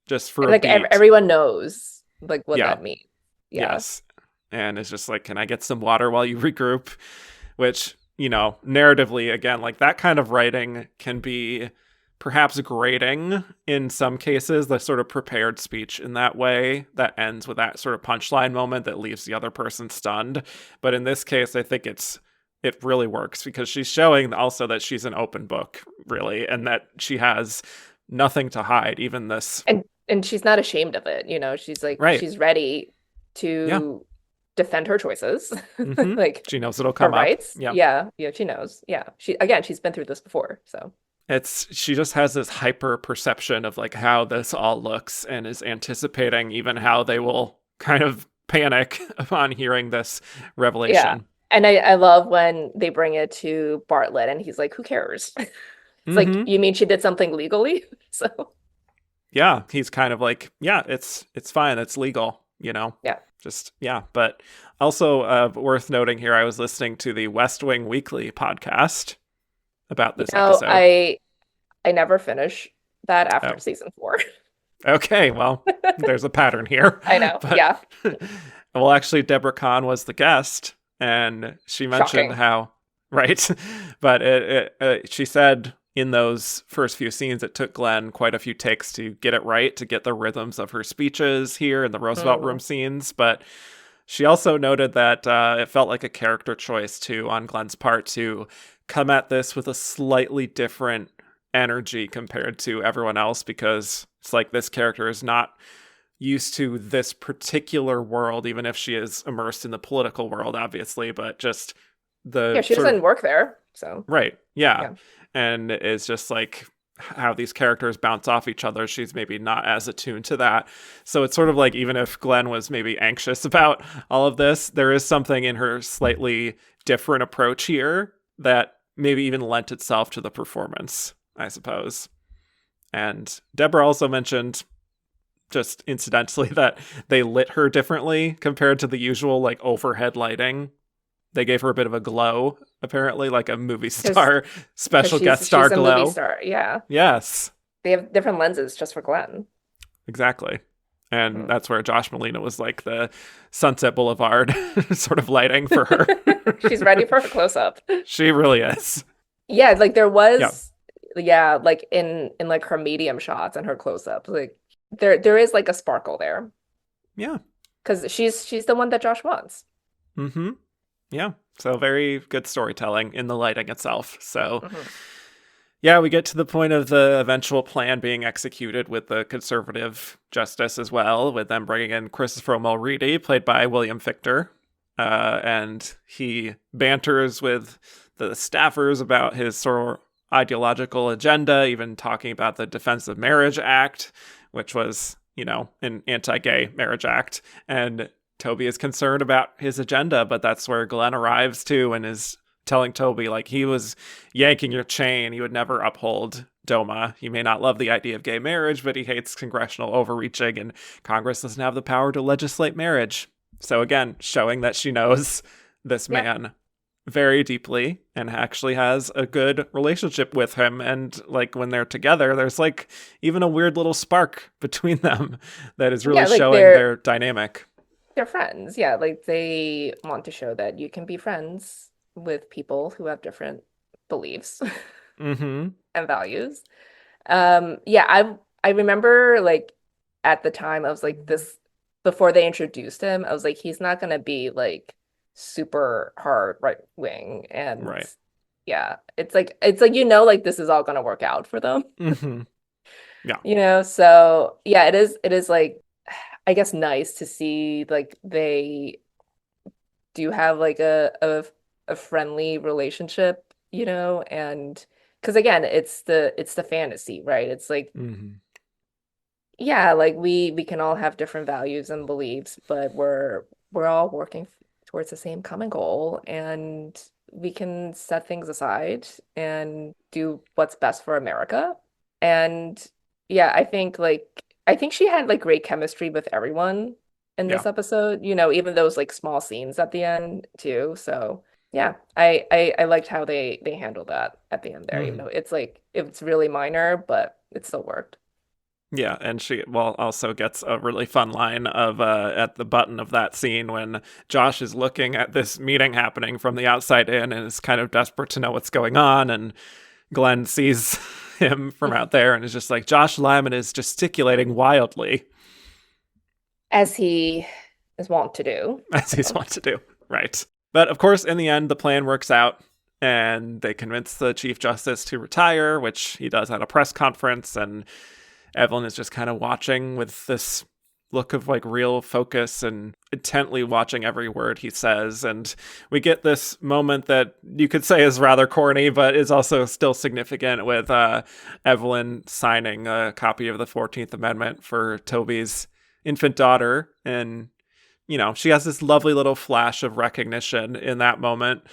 just for like everyone knows like what that means. Yeah. Yes. And it's just like, can I get some water while you regroup? Which, narratively, again, like that kind of writing can be perhaps grating in some cases, the sort of prepared speech in that way that ends with that sort of punchline moment that leaves the other person stunned. But in this case, I think it really works because she's showing also that she's an open book, really, and that she has nothing to hide, even this. And she's not ashamed of it, she's like, she's ready to defend her choices. Like she knows it'll come up. Rights. Yeah, she knows. Yeah. She's been through this before. So she just has this hyper perception of like how this all looks and is anticipating even how they will kind of panic upon hearing this revelation. Yeah. And I love when they bring it to Bartlett and he's like, who cares? It's like, you mean she did something legally? So yeah, he's kind of like, yeah, it's fine. It's legal, Yeah. Just, yeah. But also worth noting here, I was listening to the West Wing Weekly podcast about this episode. I never finish that after season 4. Okay, well, there's a pattern here. I know, yeah. Well, actually, Deborah Kahn was the guest, and she mentioned how, right, but she said in those first few scenes, it took Glenn quite a few takes to get it right, to get the rhythms of her speeches here in the Roosevelt Room scenes. But she also noted that it felt like a character choice, too, on Glenn's part to come at this with a slightly different energy compared to everyone else, because it's like this character is not used to this particular world, even if she is immersed in the political world, obviously, but just she doesn't work there, so right, yeah. And it's just like how these characters bounce off each other. She's maybe not as attuned to that. So it's sort of like, even if Glenn was maybe anxious about all of this, there is something in her slightly different approach here that maybe even lent itself to the performance, I suppose. And Deborah also mentioned, just incidentally, that they lit her differently compared to the usual like overhead lighting. They gave her a bit of a glow, apparently, like a movie star special guest star glow. She's a movie star, yeah. Yes. They have different lenses just for Glenn. Exactly. And that's where Josh Molina was like the Sunset Boulevard sort of lighting for her. She's ready for her close-up. She really is. Yeah, like there was, like in like her medium shots and her close-ups, like there is like a sparkle there. Yeah. Because she's the one that Josh wants. Mm-hmm. Yeah, so very good storytelling in the lighting itself. So, yeah, we get to the point of the eventual plan being executed with the conservative justice as well, with them bringing in Christopher Mulready, played by William Fichtner. and he banters with the staffers about his sort of ideological agenda, even talking about the Defense of Marriage Act, which was, an anti-gay marriage act. And Toby is concerned about his agenda, but that's where Glenn arrives too and is telling Toby, like, he was yanking your chain. He would never uphold DOMA. He may not love the idea of gay marriage, but he hates congressional overreaching, and Congress doesn't have the power to legislate marriage. So again, showing that she knows this man very deeply and actually has a good relationship with him. And like when they're together, there's like even a weird little spark between them that is really showing their dynamic. They're friends. Yeah, like they want to show that you can be friends with people who have different beliefs and values. I remember like at the time I was like, this, before they introduced him, I was like, he's not gonna be like super hard right wing, and it's like like this is all gonna work out for them. So it is like, I guess, nice to see like they do have like a friendly relationship, and because again, it's the fantasy, right? It's like like we can all have different values and beliefs, but we're all working towards the same common goal, and we can set things aside and do what's best for America. And I think she had like great chemistry with everyone in this episode, even those like small scenes at the end too. So I liked how they handled that at the end there, even though it's really minor, but it still worked. Yeah, and she also gets a really fun line of at the button of that scene when Josh is looking at this meeting happening from the outside in and is kind of desperate to know what's going on, and Glenn sees him from out there and is just like, Josh Lyman is gesticulating wildly. As he is wont to do. As he's wont to do, right. But of course, in the end, the plan works out, and they convince the Chief Justice to retire, which he does at a press conference, and Evelyn is just kind of watching with this look of like real focus and intently watching every word he says. And we get this moment that you could say is rather corny, but is also still significant, with Evelyn signing a copy of the 14th Amendment for Toby's infant daughter. And, she has this lovely little flash of recognition in that moment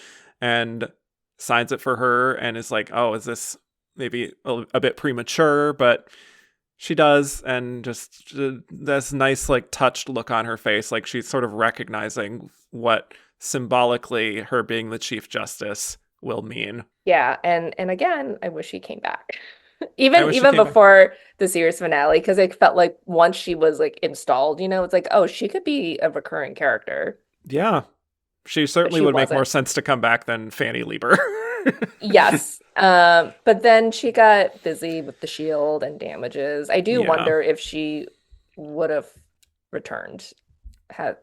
and signs it for her and is like, oh, is this maybe a bit premature? But she does, and just this nice, like, touched look on her face, like she's sort of recognizing what symbolically her being the Chief Justice will mean. Yeah, and again, I wish she came back. even before the series finale, because it felt like once she was like installed, it's like, oh, she could be a recurring character. Yeah, she certainly would make more sense to come back than Fanny Lieber. Yes. But then she got busy with the shield and damages. I do wonder if she would have returned had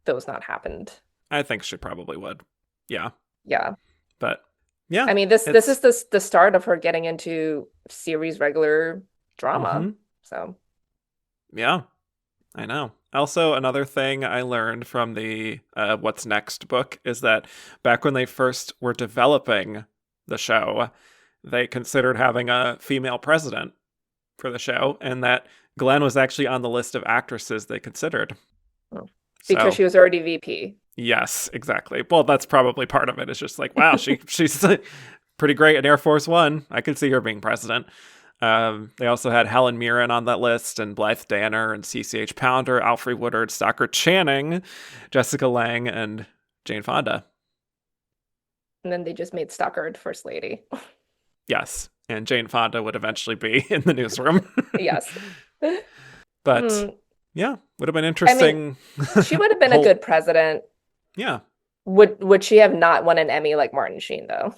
those not happened. I think she probably would. Yeah. Yeah. But yeah. I mean, this is the start of her getting into series regular drama. So yeah, I know. Also, another thing I learned from the What's Next book is that back when they first were developing the show, they considered having a female president for the show, and that Glenn was actually on the list of actresses they considered. Oh. Because she was already VP. Yes, exactly. Well, that's probably part of it. It's just like, wow, she's pretty great at Air Force One. I could see her being president. They also had Helen Mirren on that list, and Blythe Danner, and CCH Pounder, Alfre Woodard, Stockard Channing, Jessica Lange, and Jane Fonda. And then they just made Stockard First Lady. Yes, and Jane Fonda would eventually be in the newsroom. Yes. But yeah, would have been interesting. I mean, she would have been a good president. Yeah. Would she have not won an Emmy like Martin Sheen, though?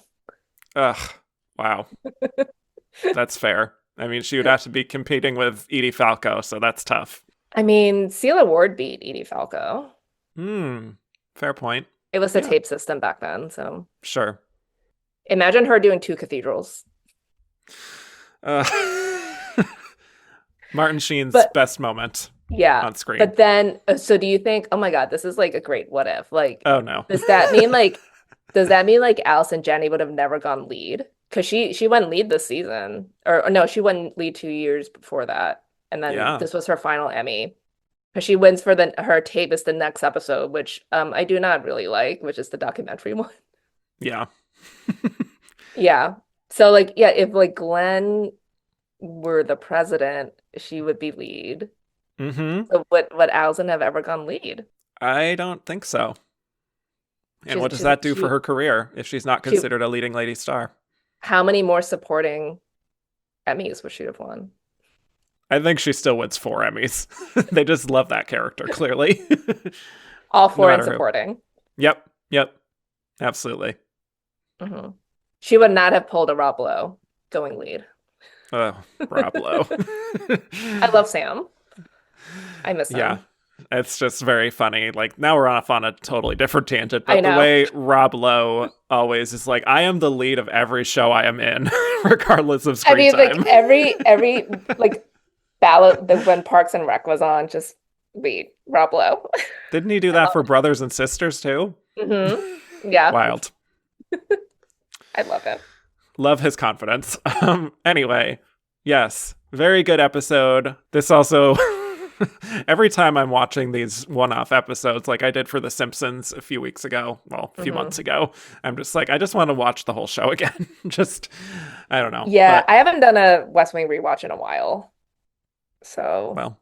Ugh, wow. That's fair. I mean, she would have to be competing with Edie Falco, so that's tough. I mean, Celia Ward beat Edie Falco. Fair point. It was a tape system back then, so. Sure. Imagine her doing two cathedrals. Martin Sheen's best moment. Yeah. on screen. But then, so do you think, oh my God, this is like a great what if? Like, oh no. does that mean like Allison Janney would have never gone lead? Because she went lead this season. Or no, she went lead 2 years before that. And then this was her final Emmy. Because she wins for her tape is the next episode, which I do not really like, which is the documentary one. Yeah. Yeah. So like, yeah, if like Glenn were the president, she would be lead. Mm-hmm. So would Allison have ever gone lead? I don't think so. And what does that do for her career if she's not considered a leading lady star? How many more supporting Emmys would she have won? I think she still wins 4 Emmys. They just love that character, clearly. All 4 in supporting. Yep. Absolutely. Mm-hmm. She would not have pulled a Rob Lowe going lead. Oh, Rob Lowe. I love Sam. I miss him. Yeah. It's just very funny. Like, now we're off on a totally different tangent, but the way Rob Lowe always is like, I am the lead of every show I am in, regardless of screen time. Like every like ballot when Parks and Rec was on, just lead Rob Lowe. Didn't he do that for Brothers and Sisters too? Mm-hmm. Yeah. Wild. I love him. Love his confidence. Anyway, yes, very good episode. This also, every time I'm watching these one-off episodes, like I did for The Simpsons a few weeks ago, well, a few months ago, I'm just like, I just want to watch the whole show again. I don't know. Yeah, I haven't done a West Wing rewatch in a while. So, well,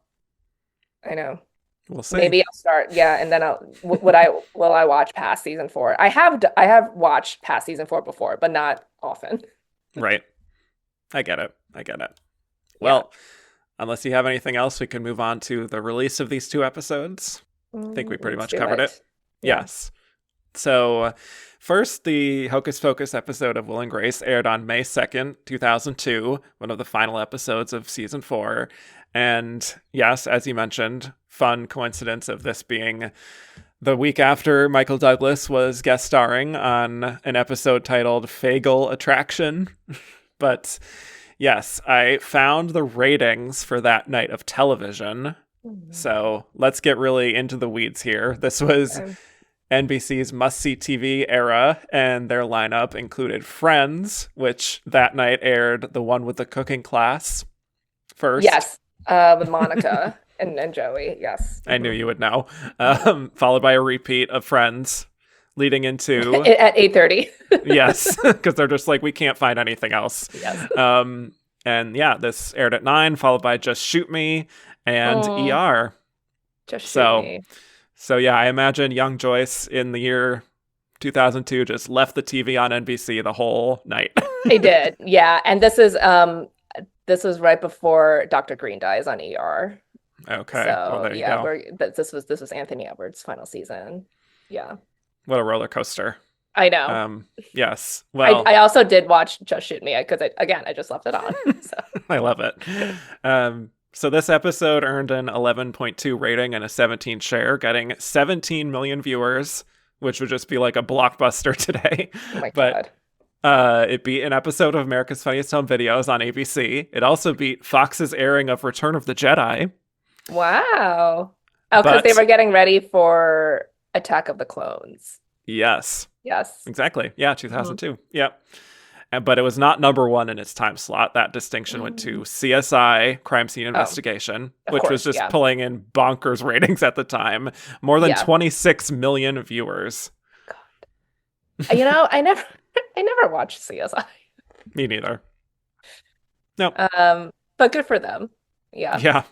I know. We'll see. Maybe I'll start, and then will I watch past season 4? I have watched past season 4 before, but not often. Right. I get it. Well, unless you have anything else, we can move on to the release of these 2 episodes. I think we pretty much covered it. Yeah. Yes. So first, the Hocus Pocus episode of Will and Grace aired on May 2nd, 2002, one of the final episodes of season 4. And yes, as you mentioned, fun coincidence of this being the week after Michael Douglas was guest starring on an episode titled Fagal Attraction. But yes, I found the ratings for that night of television. So let's get really into the weeds here. This was NBC's must-see TV era, and their lineup included Friends, which that night aired the one with the cooking class first. Yes, with Monica and Joey, yes. I knew you would know. Followed by a repeat of Friends, leading into... At 8:30. Yes, because they're just like, we can't find anything else. Yes. And yeah, this aired at 9, followed by Just Shoot Me and ER. Just Shoot Me. So yeah, I imagine young Joyce in the year 2002 just left the TV on NBC the whole night. They did, yeah. And this was right before Dr. Green dies on ER. Okay. So well, there you go. This was Anthony Edwards' final season. Yeah. What a roller coaster. I know. Yes. Well, I also did watch Just Shoot Me because I just left it on. So. I love it. So this episode earned an 11.2 rating and a 17 share, getting 17 million viewers, which would just be like a blockbuster today. Oh my God. It beat an episode of America's Funniest Home Videos on ABC. It also beat Fox's airing of Return of the Jedi. Wow. Oh, because they were getting ready for Attack of the Clones. Yes. Yes. Exactly. Yeah, 2002. Mm-hmm. Yep. But it was not number 1 in its time slot. That distinction went to CSI, Crime Scene Investigation, which was just pulling in bonkers ratings at the time. More than 26 million viewers. God. I never watched CSI. Me neither. No. But good for them. Yeah. Yeah.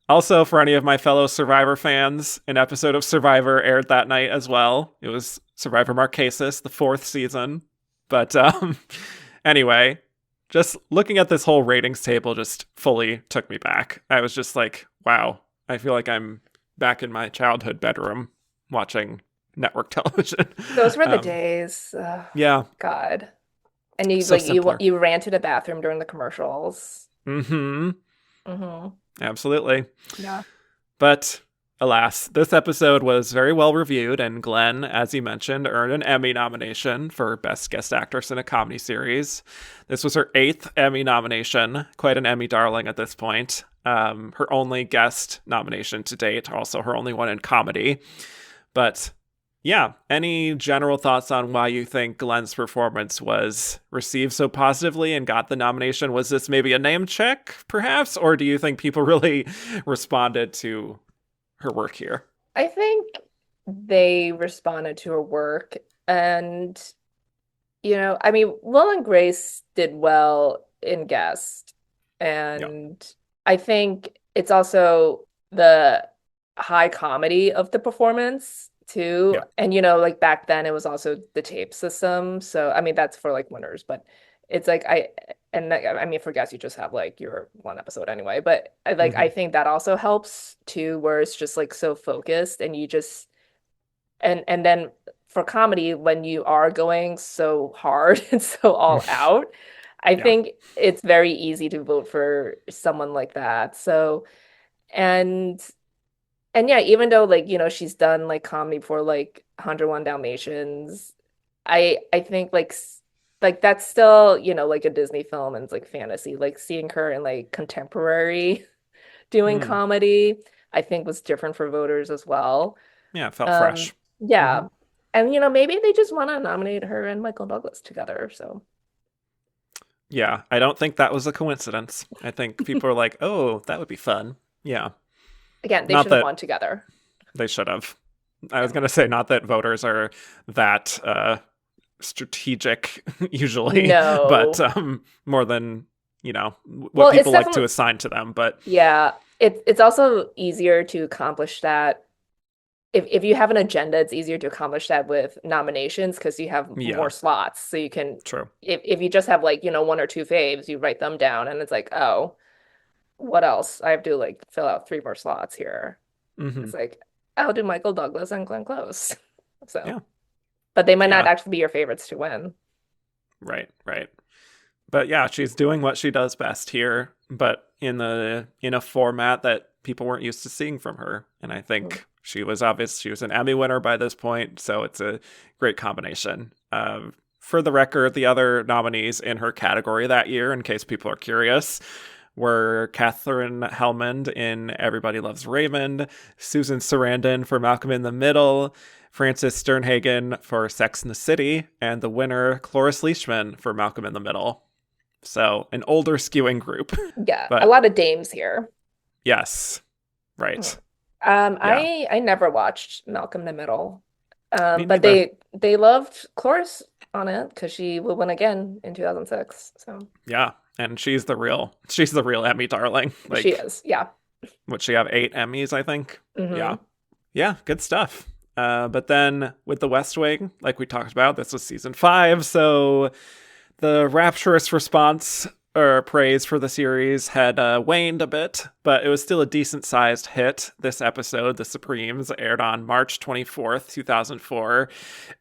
Also, for any of my fellow Survivor fans, an episode of Survivor aired that night as well. It was Survivor Marquesas, the 4th season. But anyway, just looking at this whole ratings table just fully took me back. I was just like, wow, I feel like I'm back in my childhood bedroom watching network television. Those were the days. Yeah. God. And you ran to the bathroom during the commercials. Mm-hmm. Mm-hmm. Absolutely. Yeah. But alas, this episode was very well reviewed, and Glenn, as you mentioned, earned an Emmy nomination for Best Guest Actress in a Comedy Series. This was her 8th Emmy nomination, quite an Emmy darling at this point. Her only guest nomination to date, also her only one in comedy. But yeah, any general thoughts on why you think Glenn's performance was received so positively and got the nomination? Was this maybe a name check, perhaps? Or do you think people really responded to her work here? I think they responded to her work. And, I mean, Will and Grace did well in guest. And I think it's also the high comedy of the performance too. Yeah. And like back then it was also the tape system. So I mean that's for like winners, but it's like I mean for guests you just have like your one episode anyway. But I think that also helps too, where it's just like so focused and you just and then for comedy when you are going so hard and so all out, I think it's very easy to vote for someone like that. So and yeah, even though like, she's done like comedy before, like 101 Dalmatians, I think like that's still, like a Disney film and it's like fantasy. Like seeing her in like contemporary doing comedy, I think was different for voters as well. Yeah, it felt fresh. Yeah. And maybe they just want to nominate her and Michael Douglas together, so. Yeah, I don't think that was a coincidence. I think people are like, "Oh, that would be fun." Yeah. Again, they should have won together. They should have. I was going to say, not that voters are that strategic usually, but more than, what people like to assign to them. But yeah, it's also easier to accomplish that. If you have an agenda, it's easier to accomplish that with nominations because you have more slots. So you can, if you just have like, one or two faves, you write them down and it's like, oh, what else? I have to like fill out 3 more slots here. It's like, I'll do Michael Douglas and Glenn Close. So, but they might not actually be your favorites to win. Right. But yeah, she's doing what she does best here, but in a format that people weren't used to seeing from her. And I think she was an Emmy winner by this point, so it's a great combination. For the record, the other nominees in her category that year, in case people are curious, were Katherine Helmond in Everybody Loves Raymond, Susan Sarandon for Malcolm in the Middle, Frances Sternhagen for Sex and the City, and the winner, Cloris Leachman for Malcolm in the Middle. So an older skewing group. Yeah, but a lot of dames here. Yes, right. I never watched Malcolm in the Middle, but they loved Cloris on it because she will win again in 2006. So yeah. And she's the real Emmy darling. Like, she is, yeah. Would she have 8 Emmys, I think? Yeah, good stuff. But then with The West Wing, like we talked about, this was season 5, so the rapturous response or praise for the series had waned a bit, but it was still a decent-sized hit. This episode, The Supremes, aired on March 24th, 2004,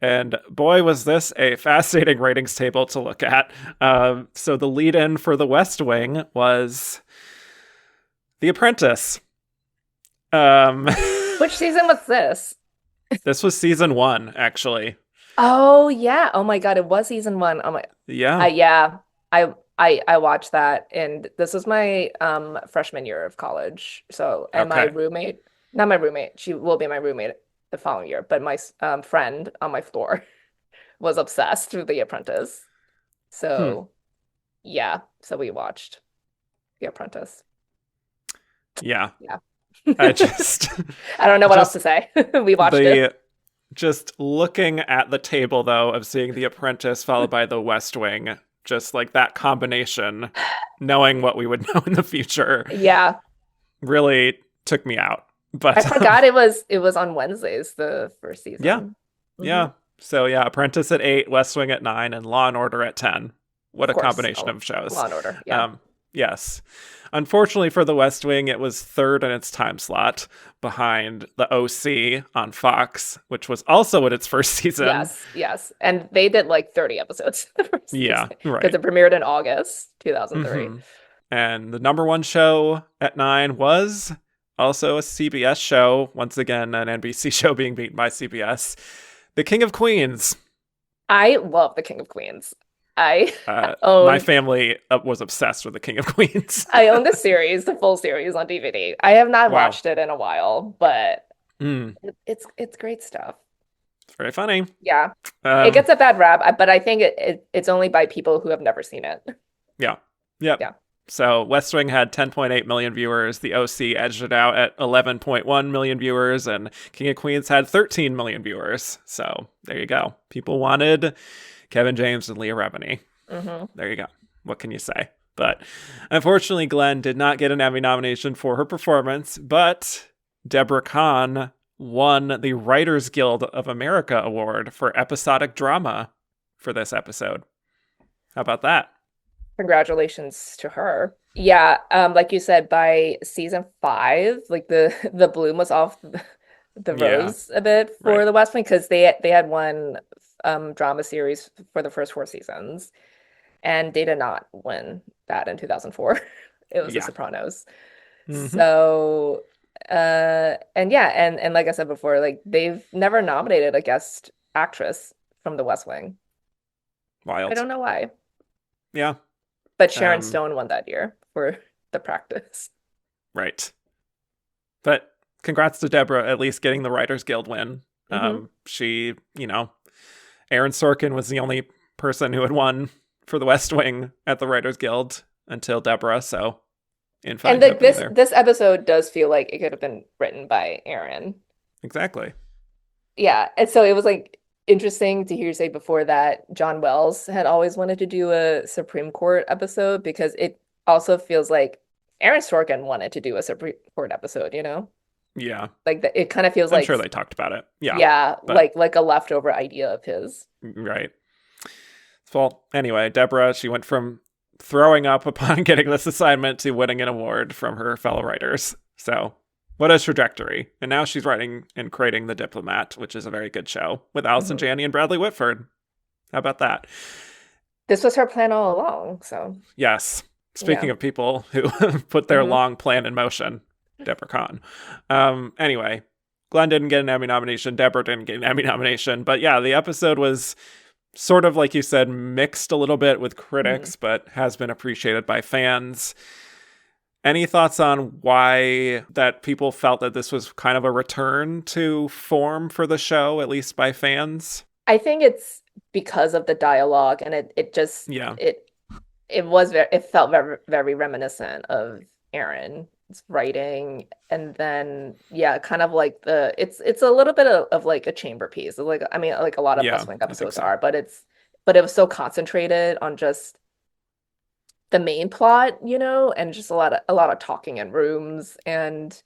and boy, was this a fascinating ratings table to look at. So the lead-in for The West Wing was The Apprentice. Which season was this? This was season 1, actually. Oh, yeah. Oh, my God, it was season 1. Oh, my. Yeah. Yeah. I watched that, and this was my freshman year of college. So, and my roommate, not my roommate, she will be my roommate the following year, but my friend on my floor was obsessed with The Apprentice. So, yeah, so we watched The Apprentice. Yeah. I don't know what else to say. We watched it. Just looking at the table, though, of seeing The Apprentice followed by The West Wing, just like that combination, knowing what we would know in the future, really took me out. But I forgot it was on Wednesdays, the first season. Yeah. So yeah, Apprentice at 8, West Wing at 9, and Law and Order at 10. What a combination of shows. Law and Order. Yeah. Yes. Unfortunately for The West Wing, it was third in its time slot behind The OC on Fox, which was also in its first season. Yes. And they did like 30 episodes. Yeah, right. Because it premiered in August 2003. And the number 1 show at 9 was also a CBS show. Once again, an NBC show being beaten by CBS. The King of Queens. I love The King of Queens. I my family was obsessed with the King of Queens. I own the full series on DVD. I have not watched it in a while, but it's great stuff. It's very funny. Yeah. It gets a bad rap, but I think it's only by people who have never seen it. Yeah. Yep. Yeah. So West Wing had 10.8 million viewers. The OC edged it out at 11.1 million viewers, and King of Queens had 13 million viewers. So there you go. People wanted Kevin James and Leah Remini. There you go. What can you say? But unfortunately, Glenn did not get an Emmy nomination for her performance, but Deborah Kahn won the Writers Guild of America Award for episodic drama for this episode. How about that? Congratulations to her. Yeah, like you said, by season 5, like the bloom was off the rose a bit for the West Wing, because they had one drama series for the first 4 seasons, and they did not win that in 2004. It was The Sopranos. So and like I said before, like they've never nominated a guest actress from the West Wing. Wild. I don't know why. Yeah. But Sharon Stone won that year for The Practice. Right. But congrats to Deborah, at least getting the Writers Guild win. She, Aaron Sorkin was the only person who had won for the West Wing at the Writers Guild until Deborah, so in fact. And this episode does feel like it could have been written by Aaron. Exactly. Yeah, and so it was like interesting to hear you say before that John Wells had always wanted to do a Supreme Court episode, because it also feels like Aaron Sorkin wanted to do a Supreme Court episode, Yeah. Like it kind of feels I'm like, sure they talked about it. Yeah. Yeah, like a leftover idea of his. Right. Well, anyway, Deborah, she went from throwing up upon getting this assignment to winning an award from her fellow writers. So what a trajectory. And now she's writing and creating The Diplomat, which is a very good show with Allison Janney and Bradley Whitford. How about that? This was her plan all along, so. Yes. Speaking of people who put their long plan in motion, Deborah Kahn. Anyway, Glenn didn't get an Emmy nomination. Deborah didn't get an Emmy nomination. But yeah, the episode was sort of, like you said, mixed a little bit with critics, but has been appreciated by fans. Any thoughts on why that people felt that this was kind of a return to form for the show, at least by fans? I think it's because of the dialogue, and it just it felt very, very reminiscent of Aaron's writing, and then kind of like it's a little bit of like a chamber piece. Like, I mean, like a lot of West Wing episodes are, but it was so concentrated on just the main plot, and just a lot of talking in rooms, and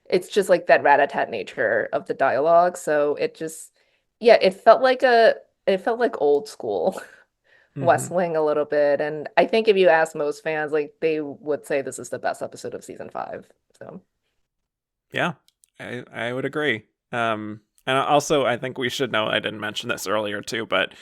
it's just like that rat-a-tat nature of the dialogue. So it just, it felt like old school West Wing a little bit. And I think if you ask most fans, like they would say this is the best episode of season 5. So yeah, I would agree. And also I think we should know, I didn't mention this earlier too, but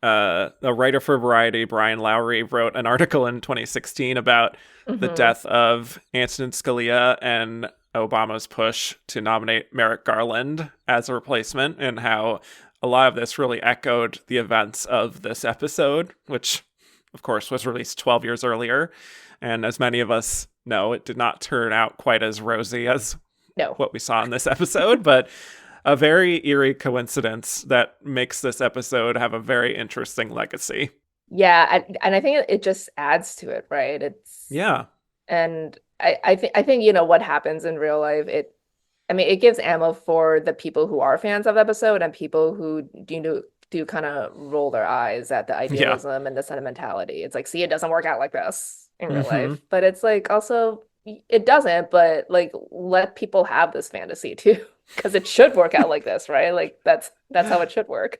a writer for Variety, Brian Lowry, wrote an article in 2016 about the death of Antonin Scalia and Obama's push to nominate Merrick Garland as a replacement, and how a lot of this really echoed the events of this episode, which, of course, was released 12 years earlier. And as many of us know, it did not turn out quite as rosy as what we saw in this episode, but a very eerie coincidence that makes this episode have a very interesting legacy. Yeah, and I think it just adds to it, right? And I think what happens in real life, it gives ammo for the people who are fans of the episode and people who do kind of roll their eyes at the idealism and the sentimentality. It's like, see, it doesn't work out like this in real life, but it's like also it doesn't, but like let people have this fantasy too, because it should work out like this, right? Like that's how it should work.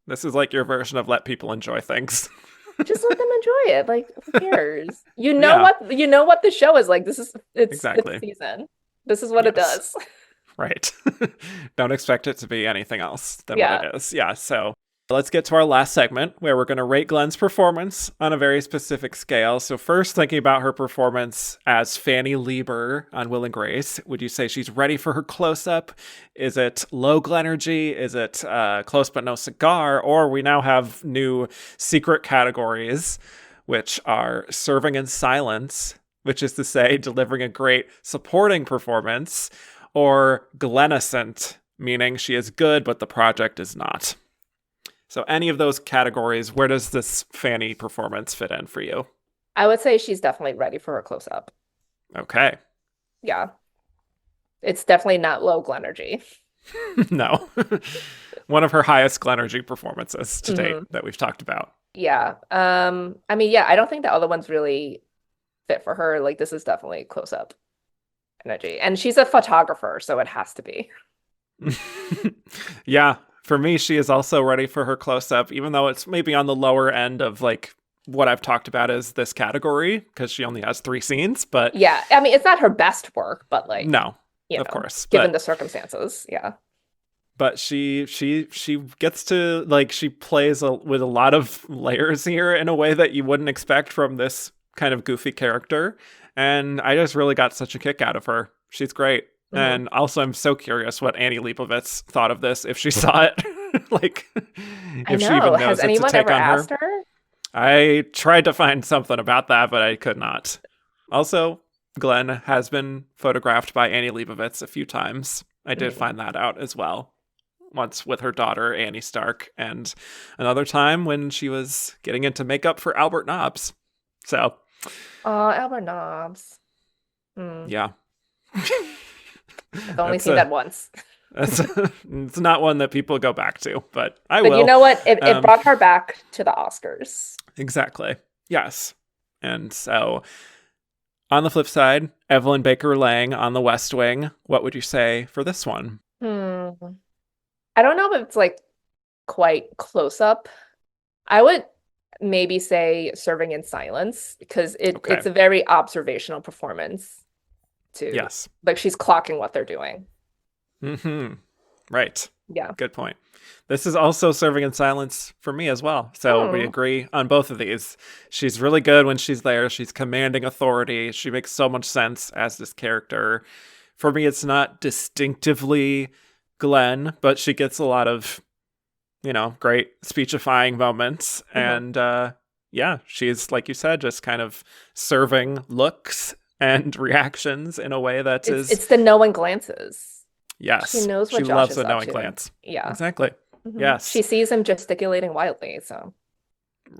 This is like your version of let people enjoy things. Just let them enjoy it. Like, who cares? You know what the show is like. It's exactly this season. This is what it does. Right. Don't expect it to be anything else than what it is. Yeah. So Let's get to our last segment where we're going to rate Glenn's performance on a very specific scale. So first, thinking about her performance as Fanny Lieber on Will and Grace, would you say she's ready for her close-up? Is it low Glenergy? Is it close but no cigar? Or we now have new secret categories, which are serving in silence, which is to say delivering a great supporting performance, or Glennicent, meaning she is good but the project is not. So any of those categories, where does this Fanny performance fit in for you? I would say she's definitely ready for her close-up. Okay. Yeah. It's definitely not low Glenergy. No. One of her highest Glenergy performances to date that we've talked about. Yeah. I mean, yeah, I don't think the other ones really fit for her. Like, this is definitely close-up energy. And she's a photographer, so it has to be. Yeah. For me, she is also ready for her close-up, even though it's maybe on the lower end of like what I've talked about as this category, because she only has 3 scenes. But yeah, I mean, it's not her best work, but like, no, of course, given the circumstances, yeah. But she gets to, like, she plays with a lot of layers here in a way that you wouldn't expect from this kind of goofy character, and I just really got such a kick out of her. She's great. And also, I'm so curious what Annie Leibovitz thought of this, if she saw it. Like, if she even knows has anyone ever asked her? I tried to find something about that, but I could not. Also, Glenn has been photographed by Annie Leibovitz a few times. I did find that out as well. Once with her daughter, Annie Stark, and another time when she was getting into makeup for Albert Nobbs. So. Oh, Albert Nobbs. Yeah. I've only seen that once. It's not one that people go back to, but I will. But you know what? It brought her back to the Oscars. Exactly. Yes. And so, on the flip side, Evelyn Baker Lang on The West Wing. What would you say for this one? I don't know if it's like quite close up. I would maybe say Serving in Silence, because it's a very observational performance too. Yes. Like, she's clocking what they're doing. Right. Yeah. Good point. This is also Serving in Silence for me as well. So we agree on both of these. She's really good when she's there. She's commanding authority. She makes so much sense as this character. For me, it's not distinctively Glenn, but she gets a lot of, great speechifying moments. And she's, like you said, just kind of serving looks and reactions in a way that it's the knowing glances. Yes. She knows what she Josh loves is the up knowing to. glance. Yeah. Exactly. Yes. She sees him gesticulating wildly, so.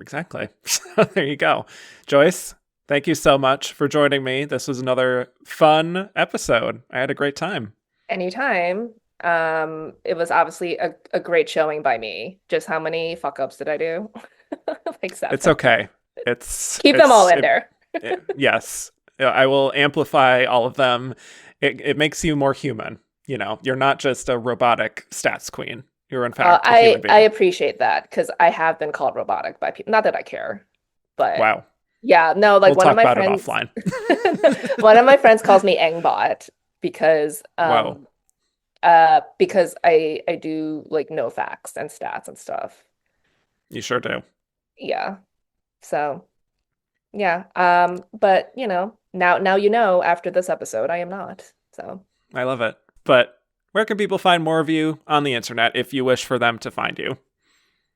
Exactly. So there you go. Joyce, thank you so much for joining me. This was another fun episode. I had a great time. Anytime. It was obviously a great showing by me. Just how many fuck-ups did I do? Like 7. It's okay. Keep them all in there. Yes. I will amplify all of them. It makes you more human. You're not just a robotic stats queen. You're in fact a human being. I appreciate that, because I have been called robotic by people. Not that I care, but wow. Yeah, no, like we'll one of my friends. Offline. One of my friends calls me Engbot because because I do like no facts and stats and stuff. You sure do. Yeah. So yeah. But now after this episode I am not. So I love it. But where can people find more of you on the internet if you wish for them to find you?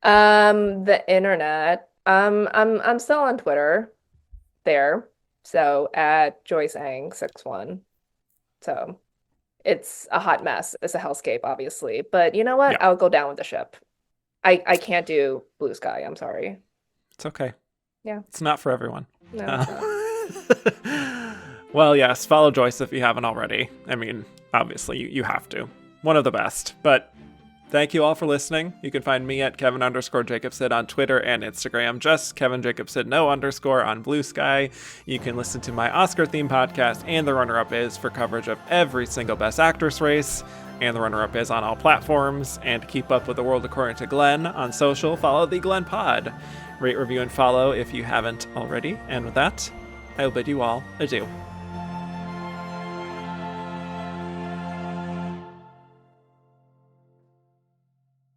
The internet. I'm still on Twitter there. So at Joyce Eng 61. So it's a hot mess. It's a hellscape, obviously. But you know what? Yeah. I'll go down with the ship. I can't do Blue Sky. I'm sorry. It's okay. Yeah. It's not for everyone. No. Well, yes. Follow Joyce if you haven't already. I mean, obviously, you have to. One of the best. But thank you all for listening. You can find me at Kevin_Jacobsen on Twitter and Instagram. Just Kevin Jacobsen, no underscore on Blue Sky. You can listen to my Oscar-themed podcast, And the Runner-Up Is, for coverage of every single Best Actress race. And the Runner-Up Is on all platforms. And to keep up with the world according to Glenn on social, follow the Glenn Pod. Rate, review, and follow if you haven't already. And with that, I will bid you all adieu.